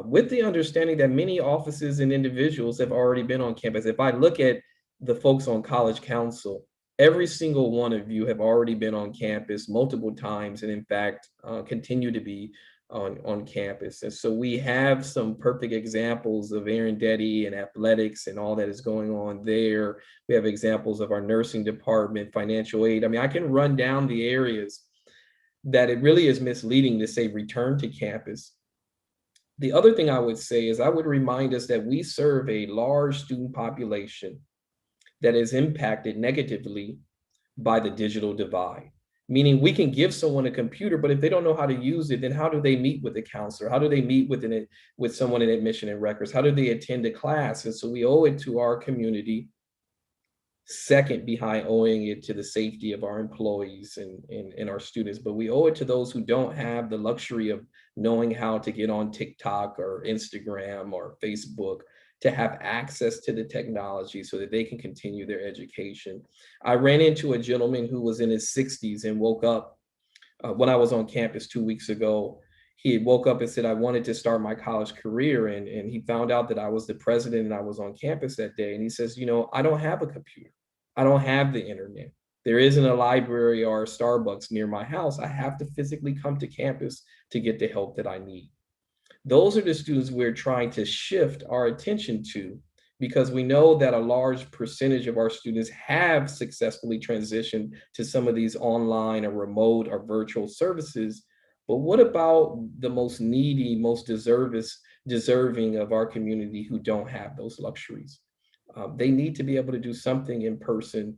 with the understanding that many offices and individuals have already been on campus. If I look at the folks on College Council, every single one of you have already been on campus multiple times, and in fact, continue to be on campus. And so we have some perfect examples of Arundel and athletics and all that is going on there. We have examples of our nursing department, financial aid. I mean, I can run down the areas that it really is misleading to say return to campus. The other thing I would say is I would remind us that we serve a large student population that is impacted negatively by the digital divide. Meaning we can give someone a computer, but if they don't know how to use it, then how do they meet with a counselor? How do they meet with someone in admission and records? How do they attend a class? And so we owe it to our community, second behind owing it to the safety of our employees and our students, but we owe it to those who don't have the luxury of knowing how to get on TikTok or Instagram or Facebook, to have access to the technology so that they can continue their education. I ran into a gentleman who was in his 60s and woke up when I was on campus 2 weeks ago. He woke up and said, I wanted to start my college career. And he found out that I was the president and I was on campus that day. And he says, I don't have a computer. I don't have the internet. There isn't a library or a Starbucks near my house. I have to physically come to campus to get the help that I need. Those are the students we're trying to shift our attention to, because we know that a large percentage of our students have successfully transitioned to some of these online or remote or virtual services. But what about the most needy, most deserving of our community who don't have those luxuries? They need to be able to do something in person.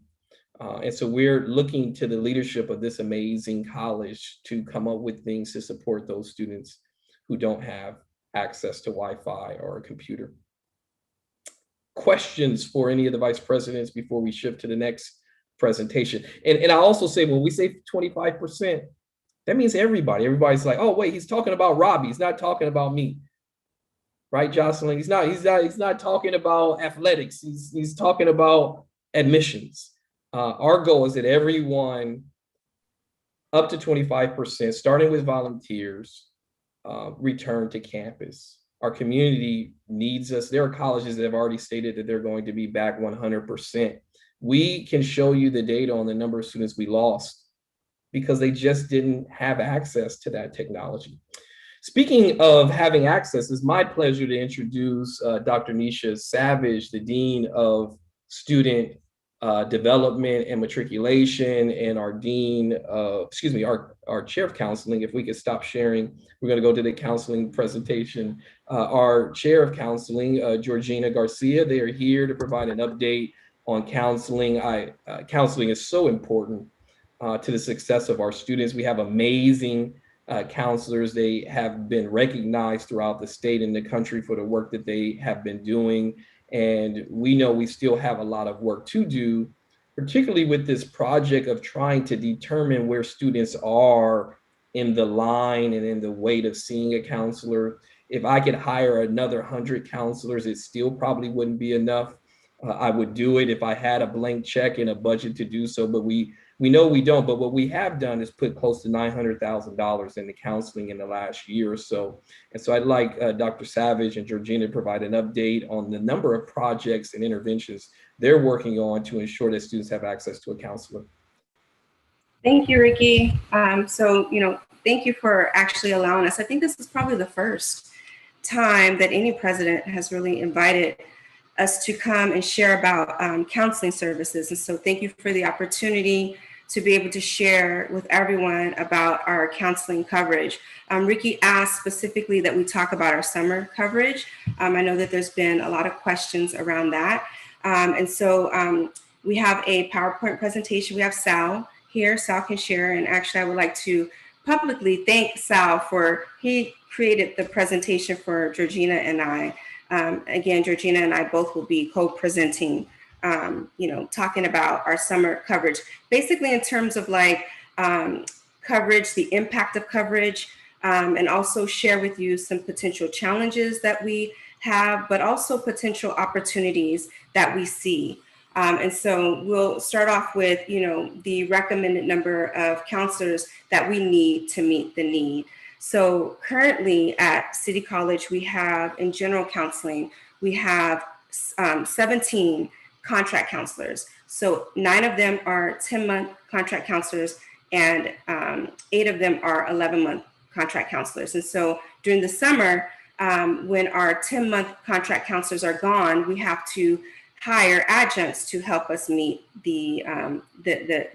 And so we're looking to the leadership of this amazing college to come up with things to support those students who don't have access to Wi-Fi or a computer. Questions for any of the vice presidents before we shift to the next presentation? And I also say, when we say 25%, that means everybody. Everybody's like, oh, wait, he's talking about Robbie. He's not talking about me. Right, Jocelyn? He's not talking about athletics. He's talking about admissions. Our goal is that everyone up to 25%, starting with volunteers, return to campus. Our community needs us. There are colleges that have already stated that they're going to be back 100%. We can show you the data on the number of students we lost because they just didn't have access to that technology. Speaking of having access, it's my pleasure to introduce Dr. Nisha Savage, the Dean of Student Development and Matriculation, and our Dean, our Chair of Counseling. If we could stop sharing, we're going to go to the counseling presentation. Our Chair of Counseling, Georgina Garcia, they are here to provide an update on counseling. Counseling is so important to the success of our students. We have amazing counselors. They have been recognized throughout the state and the country for the work that they have been doing. And we know we still have a lot of work to do particularly with this project of trying to determine where students are in the line and in the wait of seeing a counselor. If I could hire another 100 counselors, it still probably wouldn't be enough. I would do it if I had a blank check and a budget to do so, but we know we don't. But what we have done is put close to $900,000 into counseling in the last year or so. And so I'd like Dr. Savage and Georgina to provide an update on the number of projects and interventions they're working on to ensure that students have access to a counselor. Thank you, Ricky. Thank you for actually allowing us. I think this is probably the first time that any president has really invited us to come and share about counseling services. And so thank you for the opportunity to be able to share with everyone about our counseling coverage. Ricky asked specifically that we talk about our summer coverage. I know that there's been a lot of questions around that. And so we have a PowerPoint presentation. We have Sal here. Sal can share. And actually, I would like to publicly thank Sal for, he created the presentation for Georgina and I. Again, Georgina and I both will be co-presenting, talking about our summer coverage, basically in terms of like coverage, the impact of coverage, and also share with you some potential challenges that we have, but also potential opportunities that we see. And so we'll start off with, the recommended number of counselors that we need to meet the need. So currently at City College, we have in general counseling, we have 17 contract counselors. So 9 of them are 10-month contract counselors and 8 of them are 11-month contract counselors. And so during the summer, when our 10-month contract counselors are gone, we have to hire adjuncts to help us meet the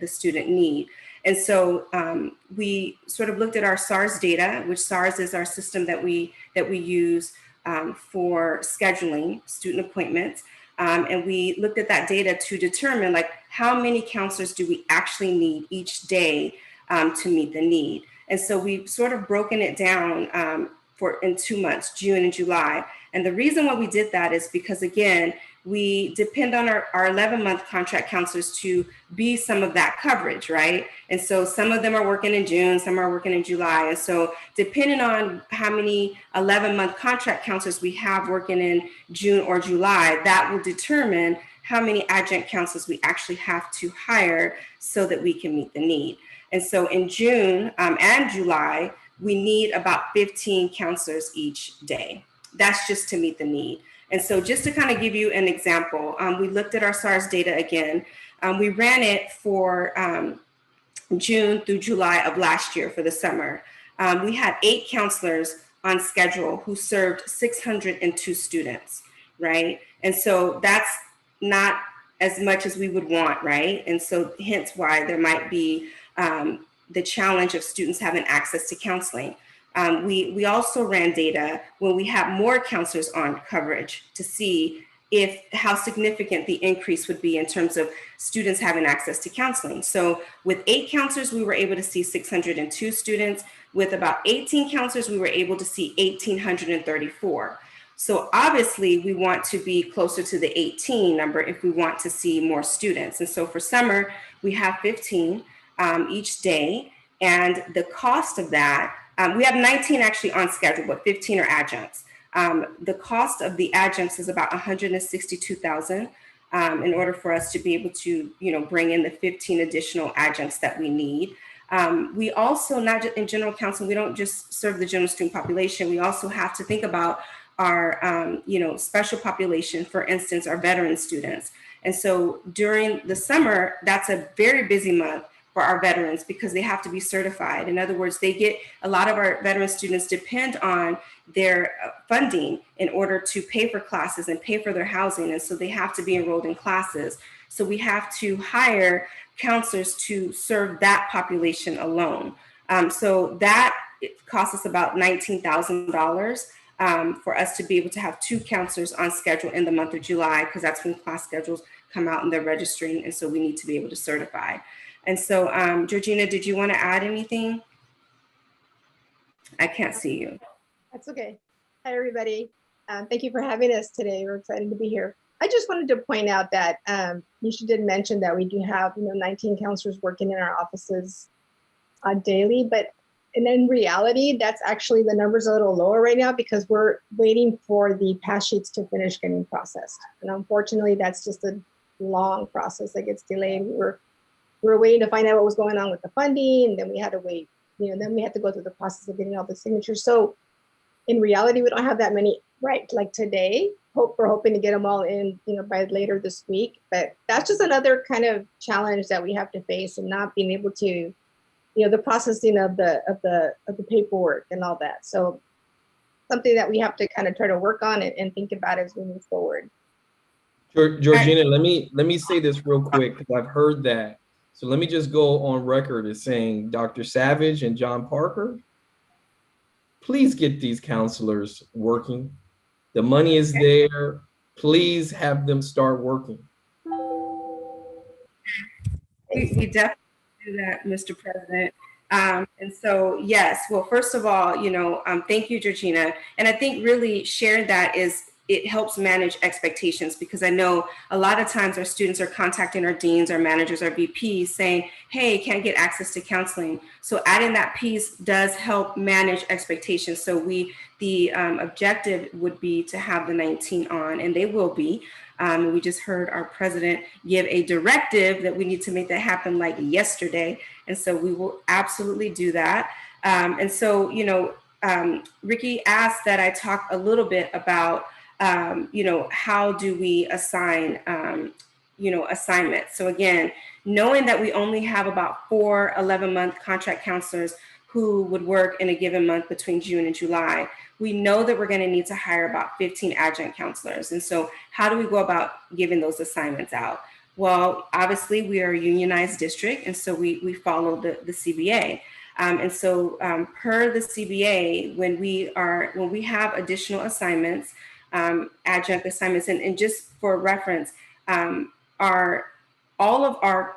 student need. And so we sort of looked at our SARS data, which SARS is our system that we use for scheduling student appointments. And we looked at that data to determine like how many counselors do we actually need each day to meet the need. And so we've sort of broken it down in 2 months, June and July. And the reason why we did that is because, again, we depend on our 11-month contract counselors to be some of that coverage, right? And so some of them are working in June, some are working in July. And so depending on how many 11-month contract counselors we have working in June or July, that will determine how many adjunct counselors we actually have to hire so that we can meet the need. And so in June and July, we need about 15 counselors each day. That's just to meet the need. And so just to kind of give you an example, we looked at our SARS data again. We ran it for June through July of last year for the summer. We had 8 counselors on schedule who served 602 students, right? And so that's not as much as we would want, right? And so hence why there might be the challenge of students having access to counseling. We also ran data when we have more counselors on coverage to see how significant the increase would be in terms of students having access to counseling. So with 8 counselors, we were able to see 602 students. With about 18 counselors, we were able to see 1,834. So obviously we want to be closer to the 18 number if we want to see more students. And so for summer, we have 15 each day. And the cost of that, we have 19 actually on schedule, but 15 are adjuncts. The cost of the adjuncts is about $162,000 in order for us to be able to, bring in the 15 additional adjuncts that we need. We also, not just in general counseling, we don't just serve the general student population. We also have to think about our, special population, for instance, our veteran students. And so during the summer, that's a very busy month for our veterans because they have to be certified. In other words, a lot of our veteran students depend on their funding in order to pay for classes and pay for their housing. And so they have to be enrolled in classes. So we have to hire counselors to serve that population alone. So that costs us about $19,000 for us to be able to have 2 counselors on schedule in the month of July, because that's when class schedules come out and they're registering. And so we need to be able to certify. And so, Georgina, did you want to add anything? I can't see you. That's okay. Hi, everybody. Thank you for having us today. We're excited to be here. I just wanted to point out that Nisha did mention that we do have 19 counselors working in our offices daily, and in reality, that's actually the number's a little lower right now because we're waiting for the pass sheets to finish getting processed. And unfortunately, that's just a long process that gets delayed. We were waiting to find out what was going on with the funding, and then we had to wait. Then we had to go through the process of getting all the signatures. So in reality, we don't have that many right like today. We're hoping to get them all in, by later this week. But that's just another kind of challenge that we have to face, and not being able to, the processing of the paperwork and all that. So something that we have to kind of try to work on and think about as we move forward. Georgina, let me say this real quick because I've heard that. So let me just go on record as saying, Dr. Savage and John Parker, please get these counselors working. The money is there. Please have them start working. We definitely do that, Mr. President. And so, yes, well, first of all, thank you, Georgina. And I think really sharing that it helps manage expectations, because I know a lot of times our students are contacting our deans, our managers, our VPs saying, hey, can't get access to counseling. So adding that piece does help manage expectations. So the objective would be to have the 19 on, and they will be. We just heard our president give a directive that we need to make that happen like yesterday. And so we will absolutely do that. And so, Ricky asked that I talk a little bit about how do we assign, assignments. So again, knowing that we only have about 4 11-month contract counselors who would work in a given month between June and July, we know that we're going to need to hire about 15 adjunct counselors. And so how do we go about giving those assignments out? Well, obviously we are a unionized district, and so we follow the CBA. And so per the CBA, when we have additional assignments, adjunct assignments, and just for reference, all of our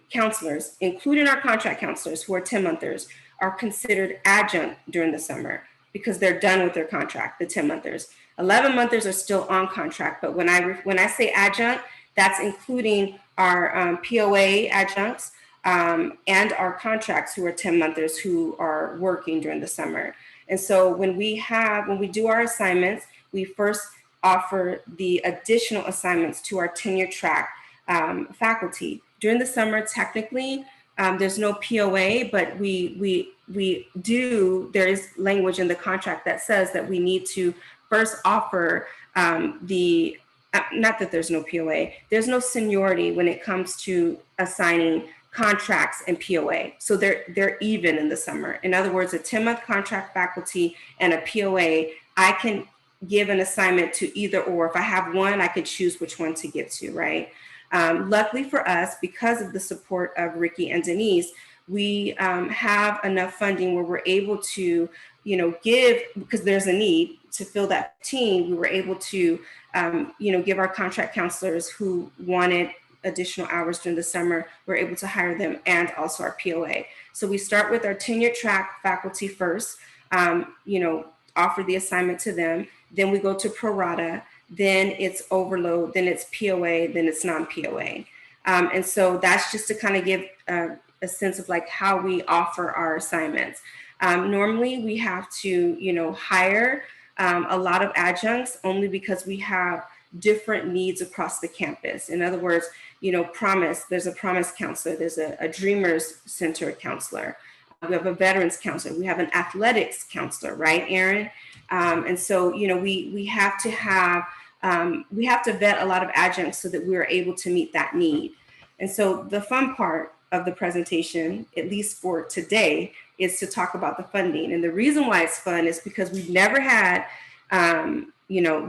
counselors, including our contract counselors who are 10-monthers, are considered adjunct during the summer because they're done with their contract, the 10-monthers. 11-monthers are still on contract, but when I say adjunct, that's including our POA adjuncts and our contracts who are 10-monthers who are working during the summer. And so when we do our assignments, we first offer the additional assignments to our tenure track faculty. During the summer, technically, there's no POA, but there is language in the contract that says that we need to first offer not that there's no POA, there's no seniority when it comes to assigning contracts and POA. So they're even in the summer. In other words, a 10-month contract faculty and a POA, I can give an assignment to either or. If I have one, I could choose which one to give to, right? Luckily for us, because of the support of Ricky and Denise, we have enough funding where we're able to, give, because there's a need to fill that team, we were able to, give our contract counselors who wanted additional hours during the summer, we're able to hire them, and also our POA. So we start with our tenure track faculty first, offer the assignment to them. Then we go to prorata, then it's overload, then it's POA, then it's non-POA. And so that's just to kind of give a sense of like how we offer our assignments. Normally we have to, hire a lot of adjuncts only because we have different needs across the campus. In other words, there's a Promise counselor, there's a Dreamers Center counselor, we have a veterans counselor, we have an athletics counselor, right, Aaron? And so, we have to vet a lot of adjuncts so that we're able to meet that need. And so the fun part of the presentation, at least for today, is to talk about the funding. And the reason why it's fun is because we've never had,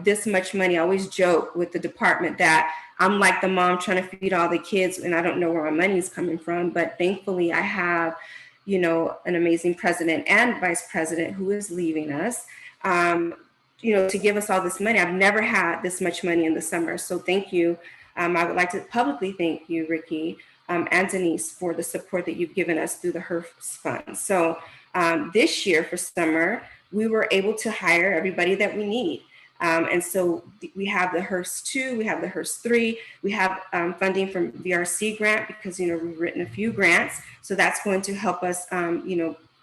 this much money. I always joke with the department that I'm like the mom trying to feed all the kids and I don't know where my money is coming from. But thankfully I have, an amazing president and vice president who is leaving us, to give us all this money. I've never had this much money in the summer. So thank you. I would like to publicly thank you, Ricky, and Denise, for the support that you've given us through the HERFS fund. So this year for summer, we were able to hire everybody that we need. And so we have the HERS 2, we have the HERS 3, we have funding from VRC grant because, we've written a few grants. So that's going to help us,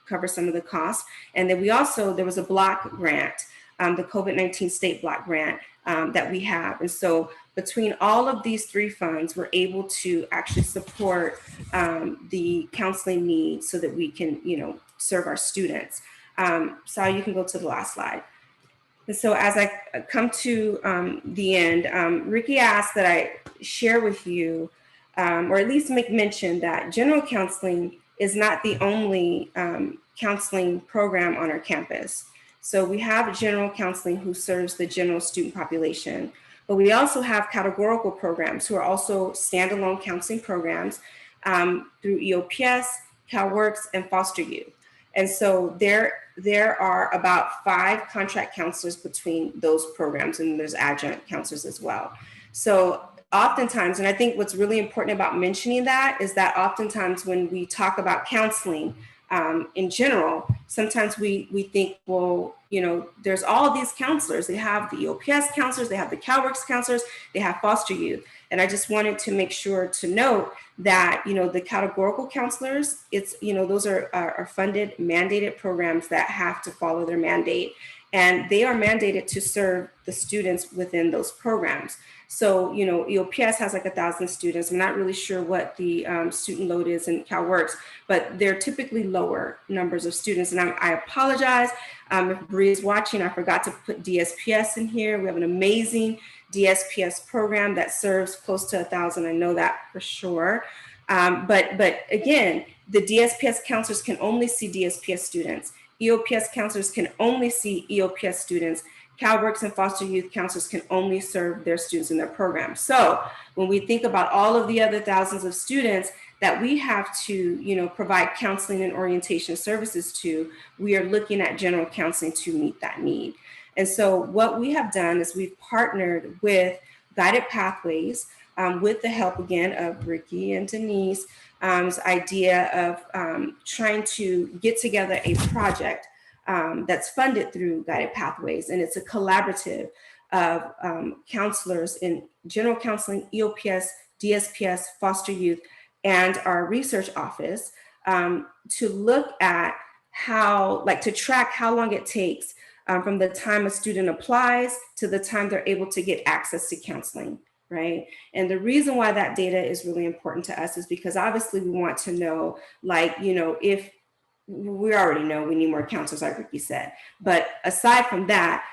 cover some of the costs. And then there was a block grant, the COVID-19 state block grant that we have. And so between all of these three funds, we're able to actually support the counseling needs so that we can, serve our students. So you can go to the last slide. And so as I come to the end, Ricky asked that I share with you, or at least make mention that general counseling is not the only counseling program on our campus. So we have general counseling who serves the general student population, but we also have categorical programs who are also standalone counseling programs through EOPS, CalWORKS, and Foster Youth. And so there are about 5 contract counselors between those programs, and there's adjunct counselors as well. So oftentimes, and I think what's really important about mentioning that is that oftentimes when we talk about counseling in general, sometimes we think, well, there's all these counselors. They have the EOPS counselors, they have the CalWORKS counselors, they have foster youth. And I just wanted to make sure to note that, the categorical counselors, those are funded, mandated programs that have to follow their mandate. And they are mandated to serve the students within those programs. So, EOPS has like 1,000 students. I'm not really sure what the student load is in CalWORKS, but they're typically lower numbers of students. And I apologize if Bree is watching, I forgot to put DSPS in here. We have an amazing DSPS program that serves close to 1,000. I know that for sure. But again, the DSPS counselors can only see DSPS students. EOPS counselors can only see EOPS students. CalWORKS and foster youth counselors can only serve their students in their program. So when we think about all of the other thousands of students that we have to, provide counseling and orientation services to, we are looking at general counseling to meet that need. And so what we have done is we've partnered with Guided Pathways with the help again of Ricky and Denise's idea of trying to get together a project that's funded through Guided Pathways. And it's a collaborative of counselors in general counseling, EOPS, DSPS, foster youth, and our research office to look at to track how long it takes from the time a student applies to the time they're able to get access to counseling, right? And the reason why that data is really important to us is because obviously we want to know, if we already know we need more counselors, like Ricky said. But aside from that,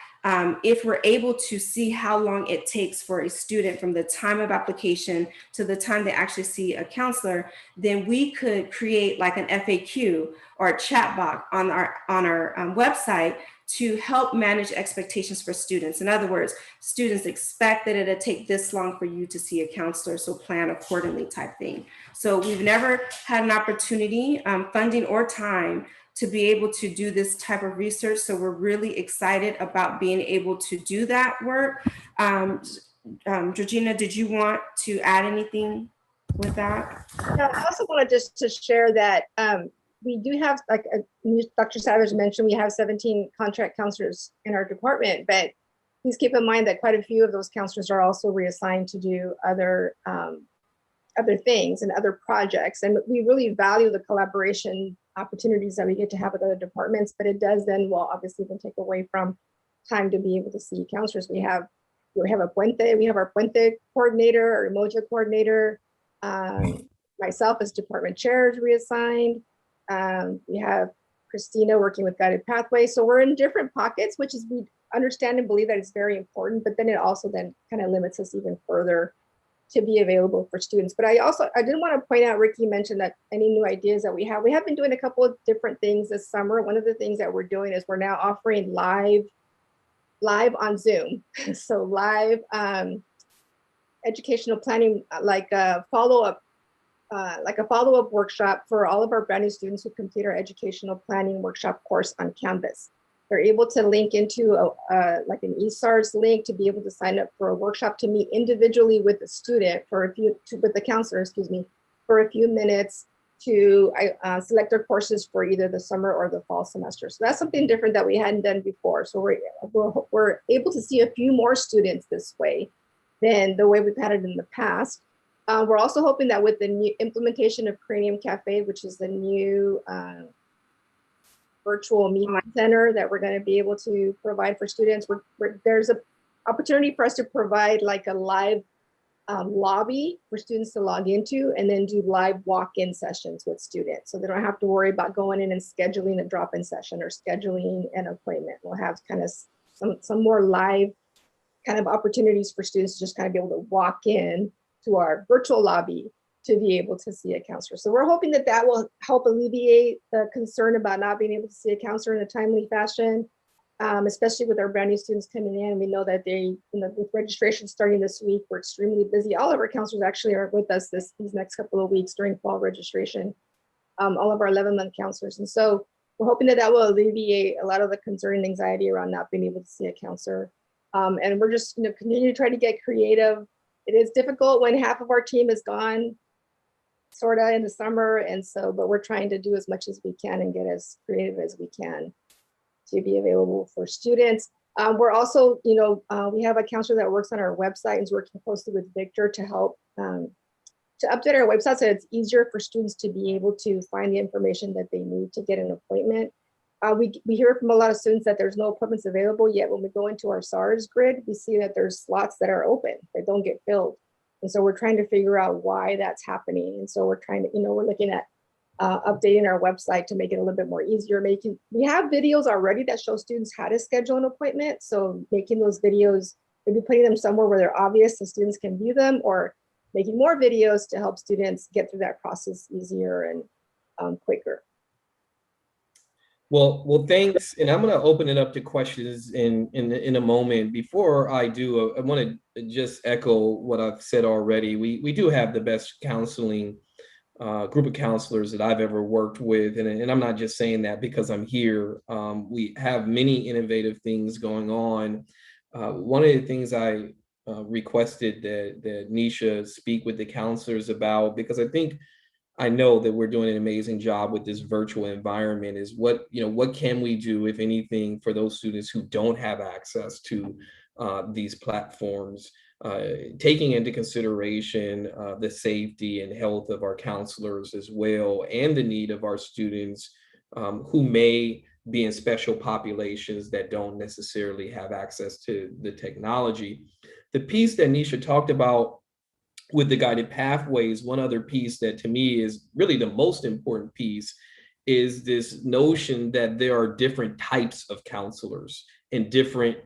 if we're able to see how long it takes for a student from the time of application to the time they actually see a counselor, then we could create like an FAQ or a chat box on our website to help manage expectations for students. In other words, students expect that it'll take this long for you to see a counselor, so plan accordingly type thing. So we've never had an opportunity, funding or time, to be able to do this type of research. So we're really excited about being able to do that work. Georgina, did you want to add anything with that? Yeah, I also wanted just to share that we do have, like Dr. Savage mentioned, we have 17 contract counselors in our department, but please keep in mind that quite a few of those counselors are also reassigned to do other things and other projects. And we really value the collaboration opportunities that we get to have with other departments, but it does then, obviously then take away from time to be able to see counselors. We have a Puente, we have our Puente coordinator, our Umoja coordinator, myself as department chair is reassigned. We have Christina working with Guided Pathways. So we're in different pockets, which is, we understand and believe that it's very important, but then it also then kind of limits us even further to be available for students. But I did want to point out, Ricky mentioned that any new ideas that we have been doing a couple of different things this summer. One of the things that we're doing is we're now offering live on Zoom. So live educational planning, like a follow-up workshop for all of our brand new students who complete our educational planning workshop course on Canvas. They're able to link into like an eSARS link to be able to sign up for a workshop to meet individually with the student with the counselor, for a few minutes to select their courses for either the summer or the fall semester. So that's something different that we hadn't done before. So we're able to see a few more students this way than the way we've had it in the past. We're also hoping that with the new implementation of Cranium Cafe, which is the new virtual meeting center that we're going to be able to provide for students, there's an opportunity for us to provide like a live lobby for students to log into and then do live walk-in sessions with students. So they don't have to worry about going in and scheduling a drop-in session or scheduling an appointment. We'll have kind of some more live kind of opportunities for students to just kind of be able to walk in to our virtual lobby to be able to see a counselor. So we're hoping that that will help alleviate the concern about not being able to see a counselor in a timely fashion. Especially with our brand new students coming in. We know that they, with registration starting this week, we're extremely busy. All of our counselors actually are with us these next couple of weeks during fall registration, all of our 11-month counselors. And so we're hoping that that will alleviate a lot of the concern and anxiety around not being able to see a counselor. And we're just continue to try to get creative. It is difficult when half of our team is gone sort of in the summer. And so, but we're trying to do as much as we can and get as creative as we can to be available for students. We're also, we have a counselor that works on our website and is working closely with Victor to help to update our website so it's easier for students to be able to find the information that they need to get an appointment. We hear from a lot of students that there's no appointments available yet. When we go into our SARS grid, we see that there's slots that are open that don't get filled. And so we're trying to figure out why that's happening. And so we're trying to, we're looking at updating our website to make it a little bit more easier. We have videos already that show students how to schedule an appointment. So making those videos, maybe putting them somewhere where they're obvious so students can view them, or making more videos to help students get through that process easier and quicker. Well, thanks. And I'm going to open it up to questions in a moment. Before I do, I want to just echo what I've said already. We do have the best counseling group of counselors that I've ever worked with. And I'm not just saying that because I'm here. We have many innovative things going on. One of the things I requested that Nisha speak with the counselors about, because I know that we're doing an amazing job with this virtual environment, is what can we do, if anything, for those students who don't have access to these platforms, taking into consideration the safety and health of our counselors as well, and the need of our students who may be in special populations that don't necessarily have access to the technology. The piece that Nisha talked about with the guided pathways, one other piece that to me is really the most important piece is this notion that there are different types of counselors and different,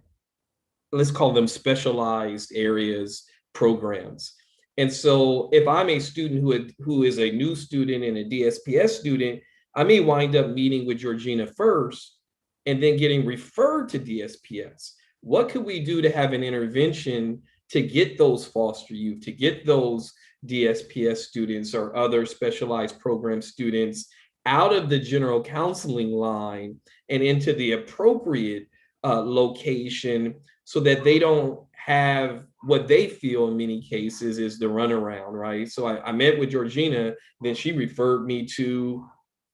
let's call them specialized areas, programs. And so if I'm a student who is a new student and a DSPS student, I may wind up meeting with Georgina first and then getting referred to DSPS. What could we do to have an intervention to get those foster youth, to get those DSPS students or other specialized program students out of the general counseling line and into the appropriate location, so that they don't have what they feel in many cases is the runaround, right? So I met with Georgina, then she referred me to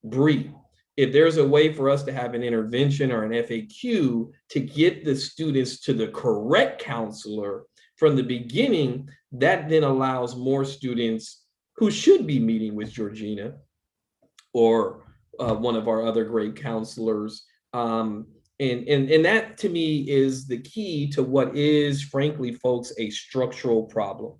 Bree. If there's a way for us to have an intervention or an FAQ to get the students to the correct counselor from the beginning, that then allows more students who should be meeting with Georgina or one of our other great counselors. And that to me is the key to what is, frankly, folks, a structural problem.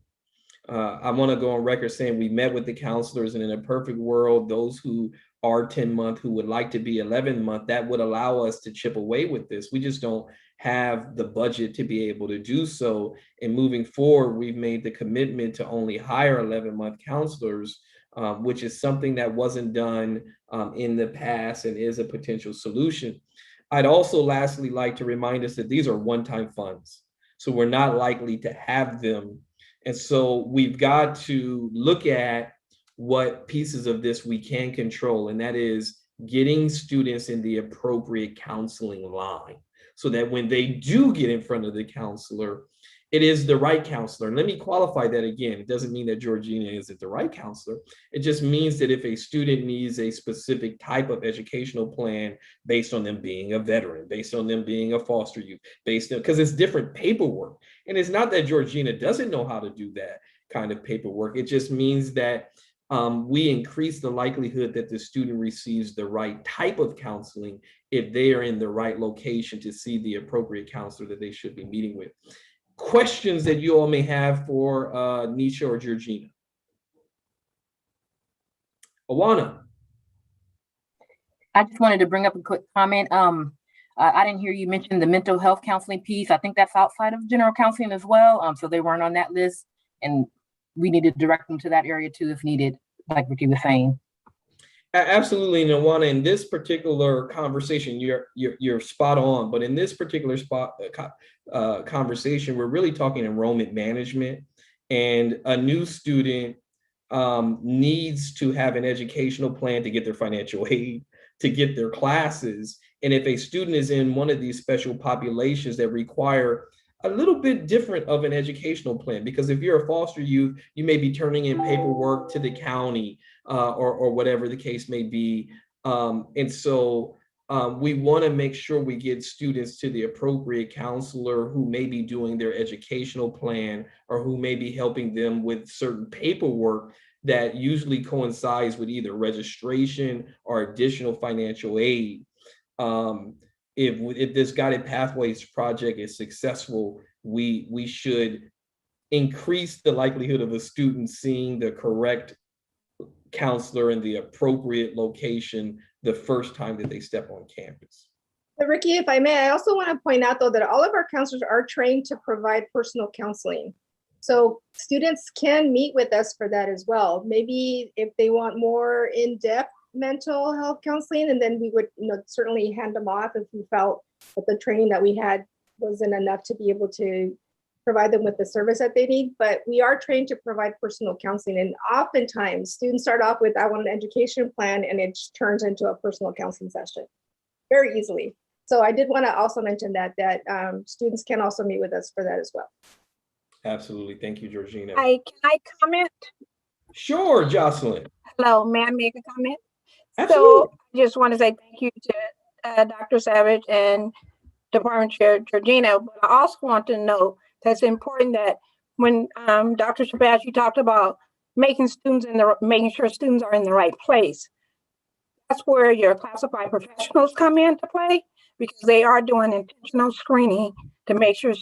I want to go on record saying we met with the counselors, and in a perfect world, those who are 10-month, who would like to be 11-month, that would allow us to chip away with this. We just don't have the budget to be able to do so. And moving forward, we've made the commitment to only hire 11-month counselors, which is something that wasn't done in the past and is a potential solution. I'd also lastly like to remind us that these are one-time funds, so we're not likely to have them. And so we've got to look at what pieces of this we can control, and that is getting students in the appropriate counseling line, so that when they do get in front of the counselor, it is the right counselor. And let me qualify that again. It doesn't mean that Georgina isn't the right counselor. It just means that if a student needs a specific type of educational plan based on them being a veteran, based on them being a foster youth, based on, because it's different paperwork. And it's not that Georgina doesn't know how to do that kind of paperwork. It just means that we increase the likelihood that the student receives the right type of counseling if they are in the right location to see the appropriate counselor that they should be meeting with. Questions that you all may have for Nisha or Georgina? Awana. I just wanted to bring up a quick comment. I didn't hear you mention the mental health counseling piece. I think that's outside of general counseling as well. So they weren't on that list, and we need to direct them to that area too if needed, like Ricky was saying. Absolutely, Nawana. In this particular conversation, you're spot on. But in this particular conversation, we're really talking enrollment management, and a new student needs to have an educational plan to get their financial aid, to get their classes. And if a student is in one of these special populations that require a little bit different of an educational plan, because if you're a foster youth, you may be turning in paperwork to the county or whatever the case may be. And so we want to make sure we get students to the appropriate counselor who may be doing their educational plan or who may be helping them with certain paperwork that usually coincides with either registration or additional financial aid. If this Guided Pathways project is successful, we should increase the likelihood of a student seeing the correct counselor in the appropriate location the first time that they step on campus. But Ricky, if I may, I also want to point out though that all of our counselors are trained to provide personal counseling. So students can meet with us for that as well. Maybe if they want more in-depth mental health counseling, and then we would certainly hand them off if we felt that the training that we had wasn't enough to be able to provide them with the service that they need. But we are trained to provide personal counseling, and oftentimes students start off with, I want an education plan, and it turns into a personal counseling session very easily. So I did want to also mention that students can also meet with us for that as well. Absolutely. Thank you, Georgina. Can I comment? Sure, Jocelyn. Hello, may I make a comment? Absolutely. So I just want to say thank you to Dr. Savage and Department Chair Georgina, but I also want to note that's important that when Dr. Savage, you talked about making sure students are in the right place. That's where your classified professionals come into play, because they are doing intentional screening to make sure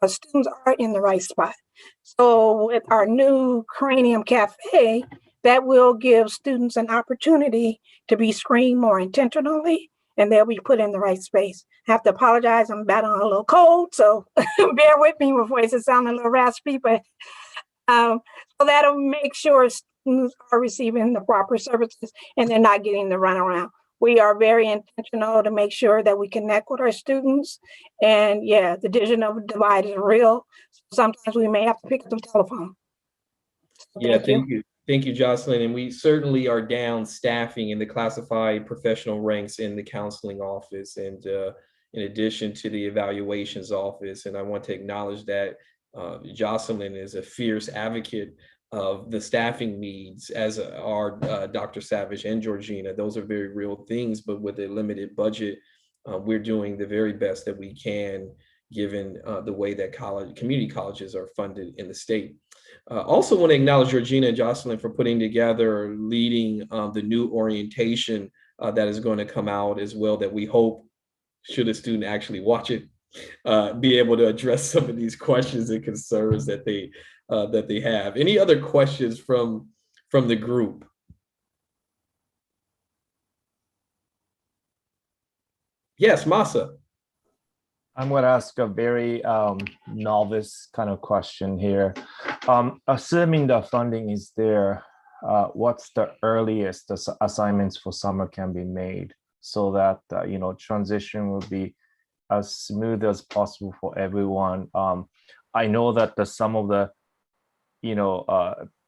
students are in the right spot. So with our new Cranium Cafe, that will give students an opportunity to be screened more intentionally, and they'll be put in the right space. I have to apologize, I'm battling a little cold, so bear with me, my voice is sounding a little raspy, but so that'll make sure students are receiving the proper services and they're not getting the runaround. We are very intentional to make sure that we connect with our students. And yeah, the digital divide is real. Sometimes we may have to pick up the telephone. Yeah, thank you. Thank you, Jocelyn. And we certainly are down staffing in the classified professional ranks in the counseling office, and in addition to the evaluations office. And I want to acknowledge that Jocelyn is a fierce advocate of the staffing needs, as are Dr. Savage and Georgina. Those are very real things, but with a limited budget, we're doing the very best that we can, given the way that community colleges are funded in the state. Also want to acknowledge Georgina and Jocelyn for putting together, leading the new orientation that is going to come out as well, that we hope, should a student actually watch it, be able to address some of these questions and concerns that they have. Any other questions from the group? Yes, Masa. I'm going to ask a very novice kind of question here. Assuming the funding is there, what's the earliest assignments for summer can be made so that transition will be as smooth as possible for everyone? I know that some of the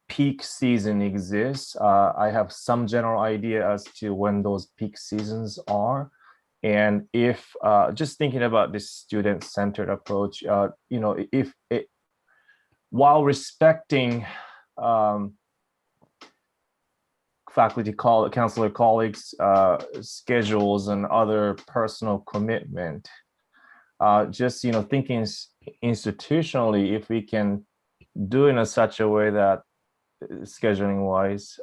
peak season exists. I have some general idea as to when those peak seasons are. And if just thinking about this student-centered approach, if while respecting faculty counselor colleagues' schedules and other personal commitment, just thinking institutionally, if we can do in such a way that scheduling wise,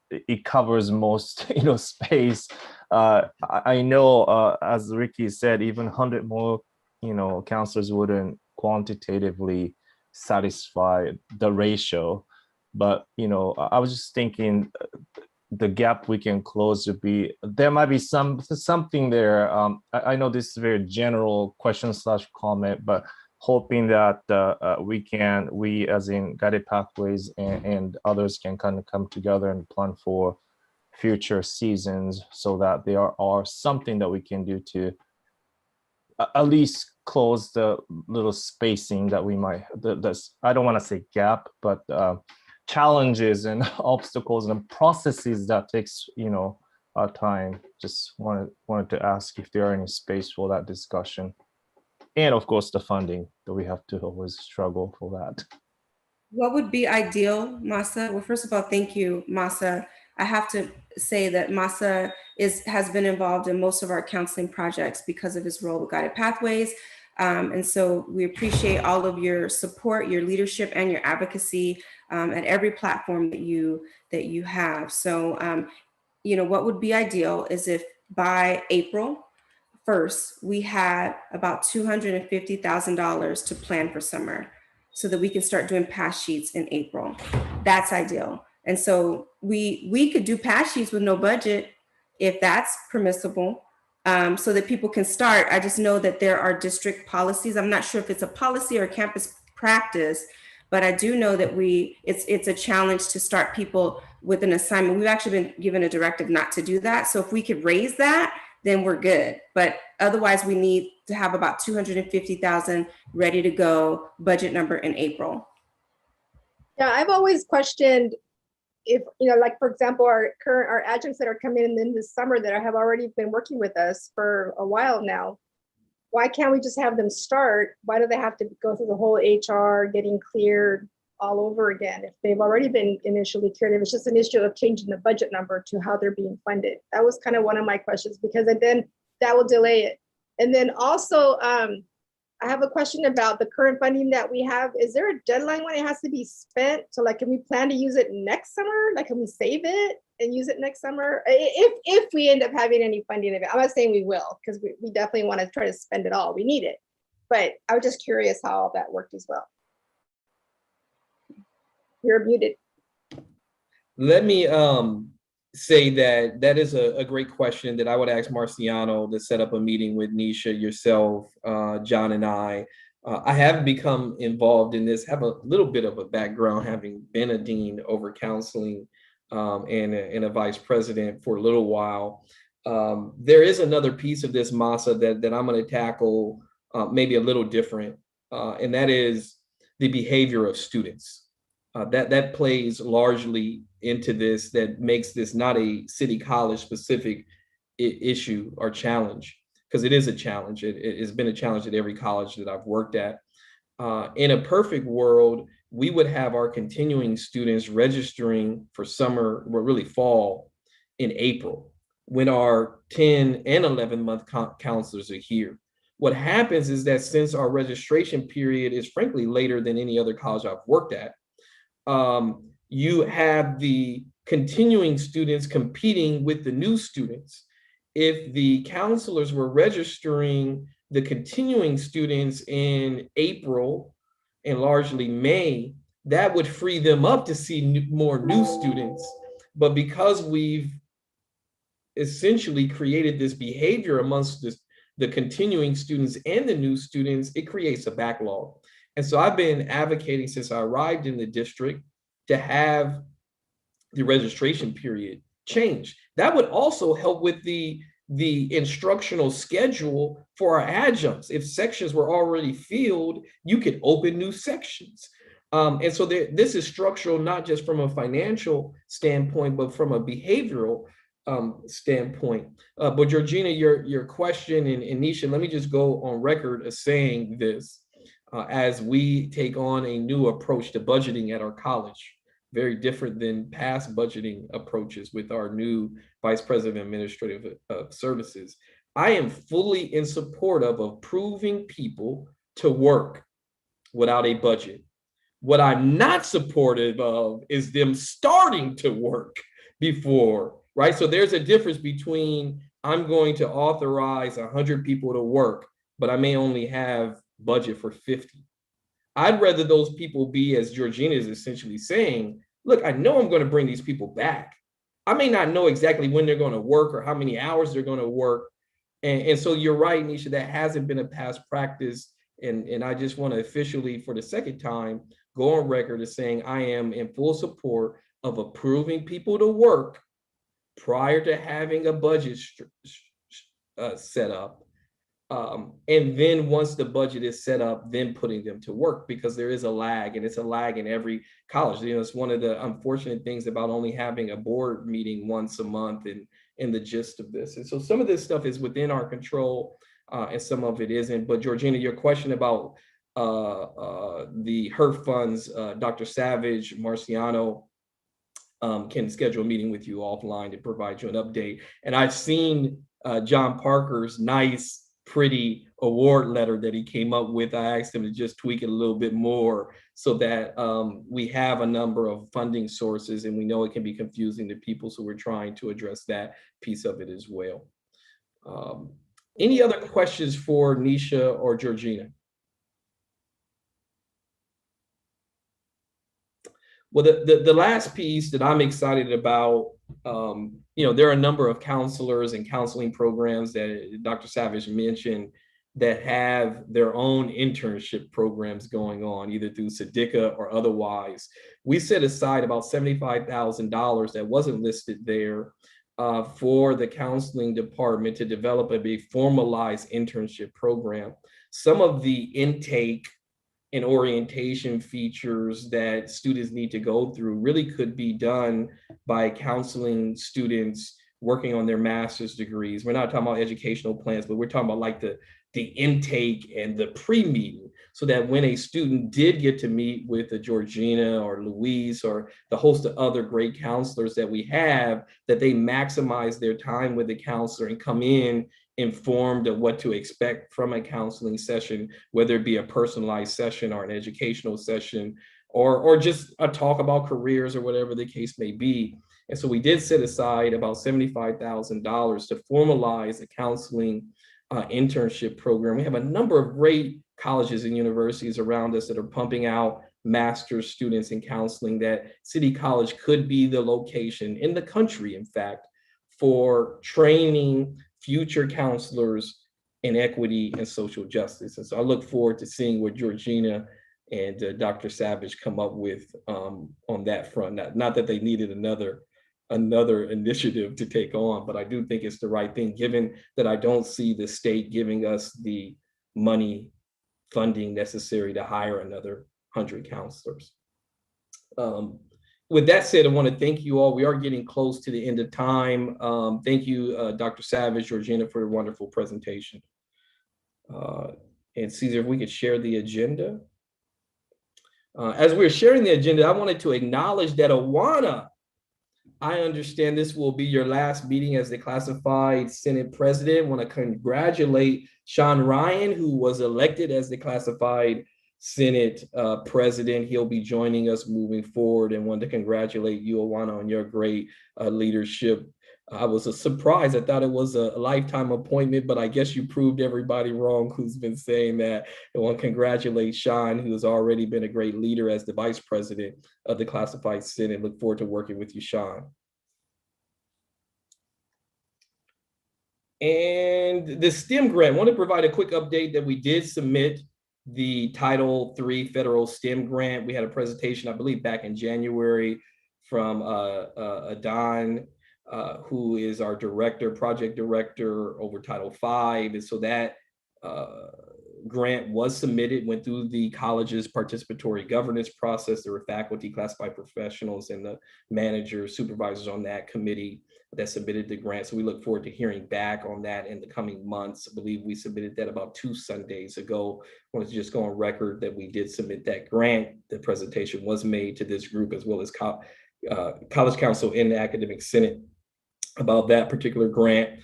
it covers most space. I know, as Ricky said, even 100 more counselors wouldn't quantitatively satisfy the ratio, but I was just thinking the gap we can close would be, there might be something there. I know this is a very general question / comment, but hoping that we as in Guided Pathways and others can kind of come together and plan for future seasons, so that there are something that we can do to at least close the little spacing that we might, I don't want to say gap, but challenges and obstacles and processes that takes time. Just wanted to ask if there are any space for that discussion. And of course, the funding that we have to always struggle for that. What would be ideal, Masa? Well, first of all, thank you, Masa. I have to say that Masa has been involved in most of our counseling projects because of his role with Guided Pathways. And so we appreciate all of your support, your leadership, and your advocacy at every platform that you have. So, what would be ideal is if by April 1st, we had about $250,000 to plan for summer so that we can start doing pass sheets in April. That's ideal. And so we could do pass sheets with no budget if that's permissible, so that people can start. I just know that there are district policies. I'm not sure if it's a policy or campus practice, but I do know that it's a challenge to start people with an assignment. We've actually been given a directive not to do that. So if we could raise that, then we're good. But otherwise, we need to have about $250,000 ready to go, budget number in April. Yeah, I've always questioned if, like, for example, our adjuncts that are coming in this summer that have already been working with us for a while now, why can't we just have them start? Why do they have to go through the whole HR getting cleared all over again if they've already been initially cleared? If it's just an issue of changing the budget number to how they're being funded. That was kind of one of my questions, because then that will delay it. And then also, I have a question about the current funding that we have. Is there a deadline when it has to be spent? So like, can we plan to use it next summer? Like, can we save it and use it next summer? If we end up having any funding of it. I'm not saying we will, because we definitely want to try to spend it all. We need it. But I was just curious how all that worked as well. You're muted. Let me say that is a great question that I would ask Marciano to set up a meeting with Nisha, yourself, John, and I. I have become involved in this, have a little bit of a background, having been a dean over counseling and a vice president for a little while. There is another piece of this, Masa, that I'm going to tackle maybe a little different, and that is the behavior of students. That plays largely into this, that makes this not a city college specific issue or challenge, because it is a challenge. It has been a challenge at every college that I've worked at. In a perfect world, we would have our continuing students registering for summer, or really fall, in April, when our 10 and 11-month counselors are here. What happens is that since our registration period is frankly later than any other college I've worked at, you have the continuing students competing with the new students. If the counselors were registering the continuing students in April and largely May, that would free them up to see more new students. But because we've essentially created this behavior amongst the continuing students and the new students, it creates a backlog. And so I've been advocating since I arrived in the district to have the registration period change. That would also help with the instructional schedule for our adjuncts. If sections were already filled, you could open new sections. And so this is structural, not just from a financial standpoint, but from a behavioral standpoint. But Georgina, your question, and Nisha, let me just go on record as saying this. as we take on a new approach to budgeting at our college, very different than past budgeting approaches with our new Vice President of Administrative Services. I am fully in support of approving people to work without a budget. What I'm not supportive of is them starting to work before, right? So there's a difference between I'm going to authorize 100 people to work, but I may only have budget for 50. I'd rather those people be, as Georgina is essentially saying, look, I know I'm going to bring these people back. I may not know exactly when they're going to work or how many hours they're going to work. And so you're right, Nisha, that hasn't been a past practice. And I just want to officially, for the second time, go on record as saying I am in full support of approving people to work prior to having a budget set up. And then once the budget is set up, then putting them to work, because there is a lag, and it's a lag in every college. You know, it's one of the unfortunate things about only having a board meeting once a month and the gist of this. And so some of this stuff is within our control, and some of it isn't. But Georgina, your question about the HERF funds, Dr. Savage, Marciano can schedule a meeting with you offline to provide you an update. And I've seen John Parker's nice, pretty award letter that he came up with. I asked him to just tweak it a little bit more so that we have a number of funding sources, and we know it can be confusing to people. So we're trying to address that piece of it as well. Any other questions for Nisha or Georgina? Well, the last piece that I'm excited about, you know, there are a number of counselors and counseling programs that Dr. Savage mentioned that have their own internship programs going on, either through SEDICA or otherwise. We set aside about $75,000 that wasn't listed there for the counseling department to develop a formalized internship program. Some of the intake and orientation features that students need to go through really could be done by counseling students working on their master's degrees. We're not talking about educational plans, but we're talking about like the intake and the pre-meeting, so that when a student did get to meet with a Georgina or Louise or the host of other great counselors that we have, that they maximize their time with the counselor and come in informed of what to expect from a counseling session, whether it be a personalized session or an educational session, or just a talk about careers or whatever the case may be. And so we did set aside about $75,000 to formalize a counseling internship program. We have a number of great colleges and universities around us that are pumping out master's students in counseling, that City College could be the location in the country, in fact, for training future counselors in equity and social justice. And so I look forward to seeing what Georgina and Dr. Savage come up with on that front. Not that they needed another initiative to take on, but I do think it's the right thing, given that I don't see the state giving us the money funding necessary to hire another 100 counselors. With that said, I want to thank you all. We are getting close to the end of time. Thank you, Dr. Savage, Georgina, for a wonderful presentation. And Cesar, if we could share the agenda. As we're sharing the agenda, I wanted to acknowledge that Awana, I understand this will be your last meeting as the classified Senate president. I want to congratulate Sean Ryan, who was elected as the classified Senate president. He'll be joining us moving forward, and want to congratulate you, Awana, on your great leadership. I was surprised. I thought it was a lifetime appointment, but I guess you proved everybody wrong who's been saying that. I want to congratulate Sean, who has already been a great leader as the vice president of the classified Senate. Look forward to working with you, Sean. And the STEM grant, I want to provide a quick update that we did submit the Title III federal STEM grant. We had a presentation, I believe, back in January from Adon, who is our project director over Title V. And so that grant was submitted, went through the college's participatory governance process. There were faculty, classified professionals, and the managers, supervisors on that committee that submitted the grant. So we look forward to hearing back on that in the coming months. I believe we submitted that about 2 Sundays ago. I wanted to just go on record that we did submit that grant. The presentation was made to this group as well as College Council and the Academic Senate about that particular grant.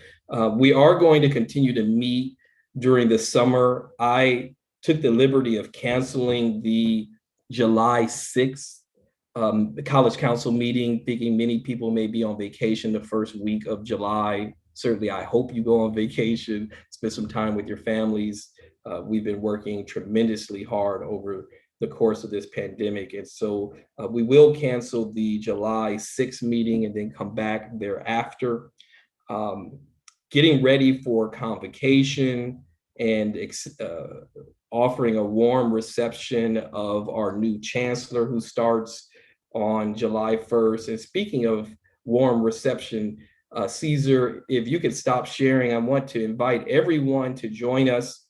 We are going to continue to meet during the summer. I took the liberty of canceling the July 6th the College Council meeting, thinking many people may be on vacation the first week of July. Certainly, I hope you go on vacation, spend some time with your families. We've been working tremendously hard over the course of this pandemic. And so we will cancel the July 6th meeting and then come back thereafter. Getting ready for convocation and offering a warm reception of our new chancellor who starts on July 1st. And speaking of warm reception, Caesar, if you could stop sharing, I want to invite everyone to join us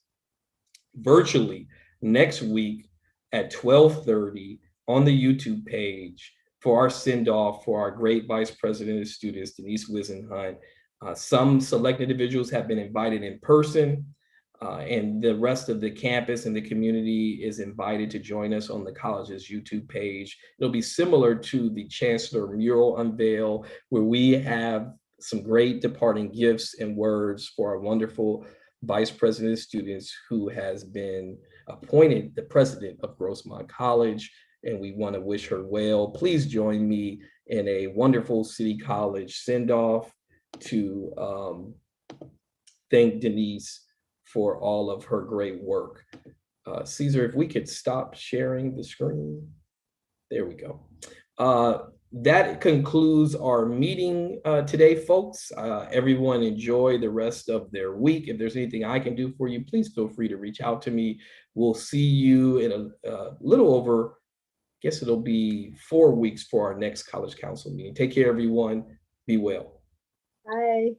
virtually next week at 12:30 on the YouTube page for our send-off for our great Vice President of Students, Denise Wisenhunt. Some select individuals have been invited in person, and the rest of the campus and the community is invited to join us on the college's YouTube page. It'll be similar to the Chancellor Mural Unveil, where we have some great departing gifts and words for our wonderful Vice President of Students who has been appointed the president of Grossmont College, and we want to wish her well. Please join me in a wonderful City College send-off to thank Denise for all of her great work. Caesar, if we could stop sharing the screen. There we go. That concludes our meeting today, folks. Everyone enjoy the rest of their week. If there's anything I can do for you, please feel free to reach out to me. We'll see you in a little over, I guess it'll be 4 weeks for our next College Council meeting. Take care, everyone. Be well. Bye.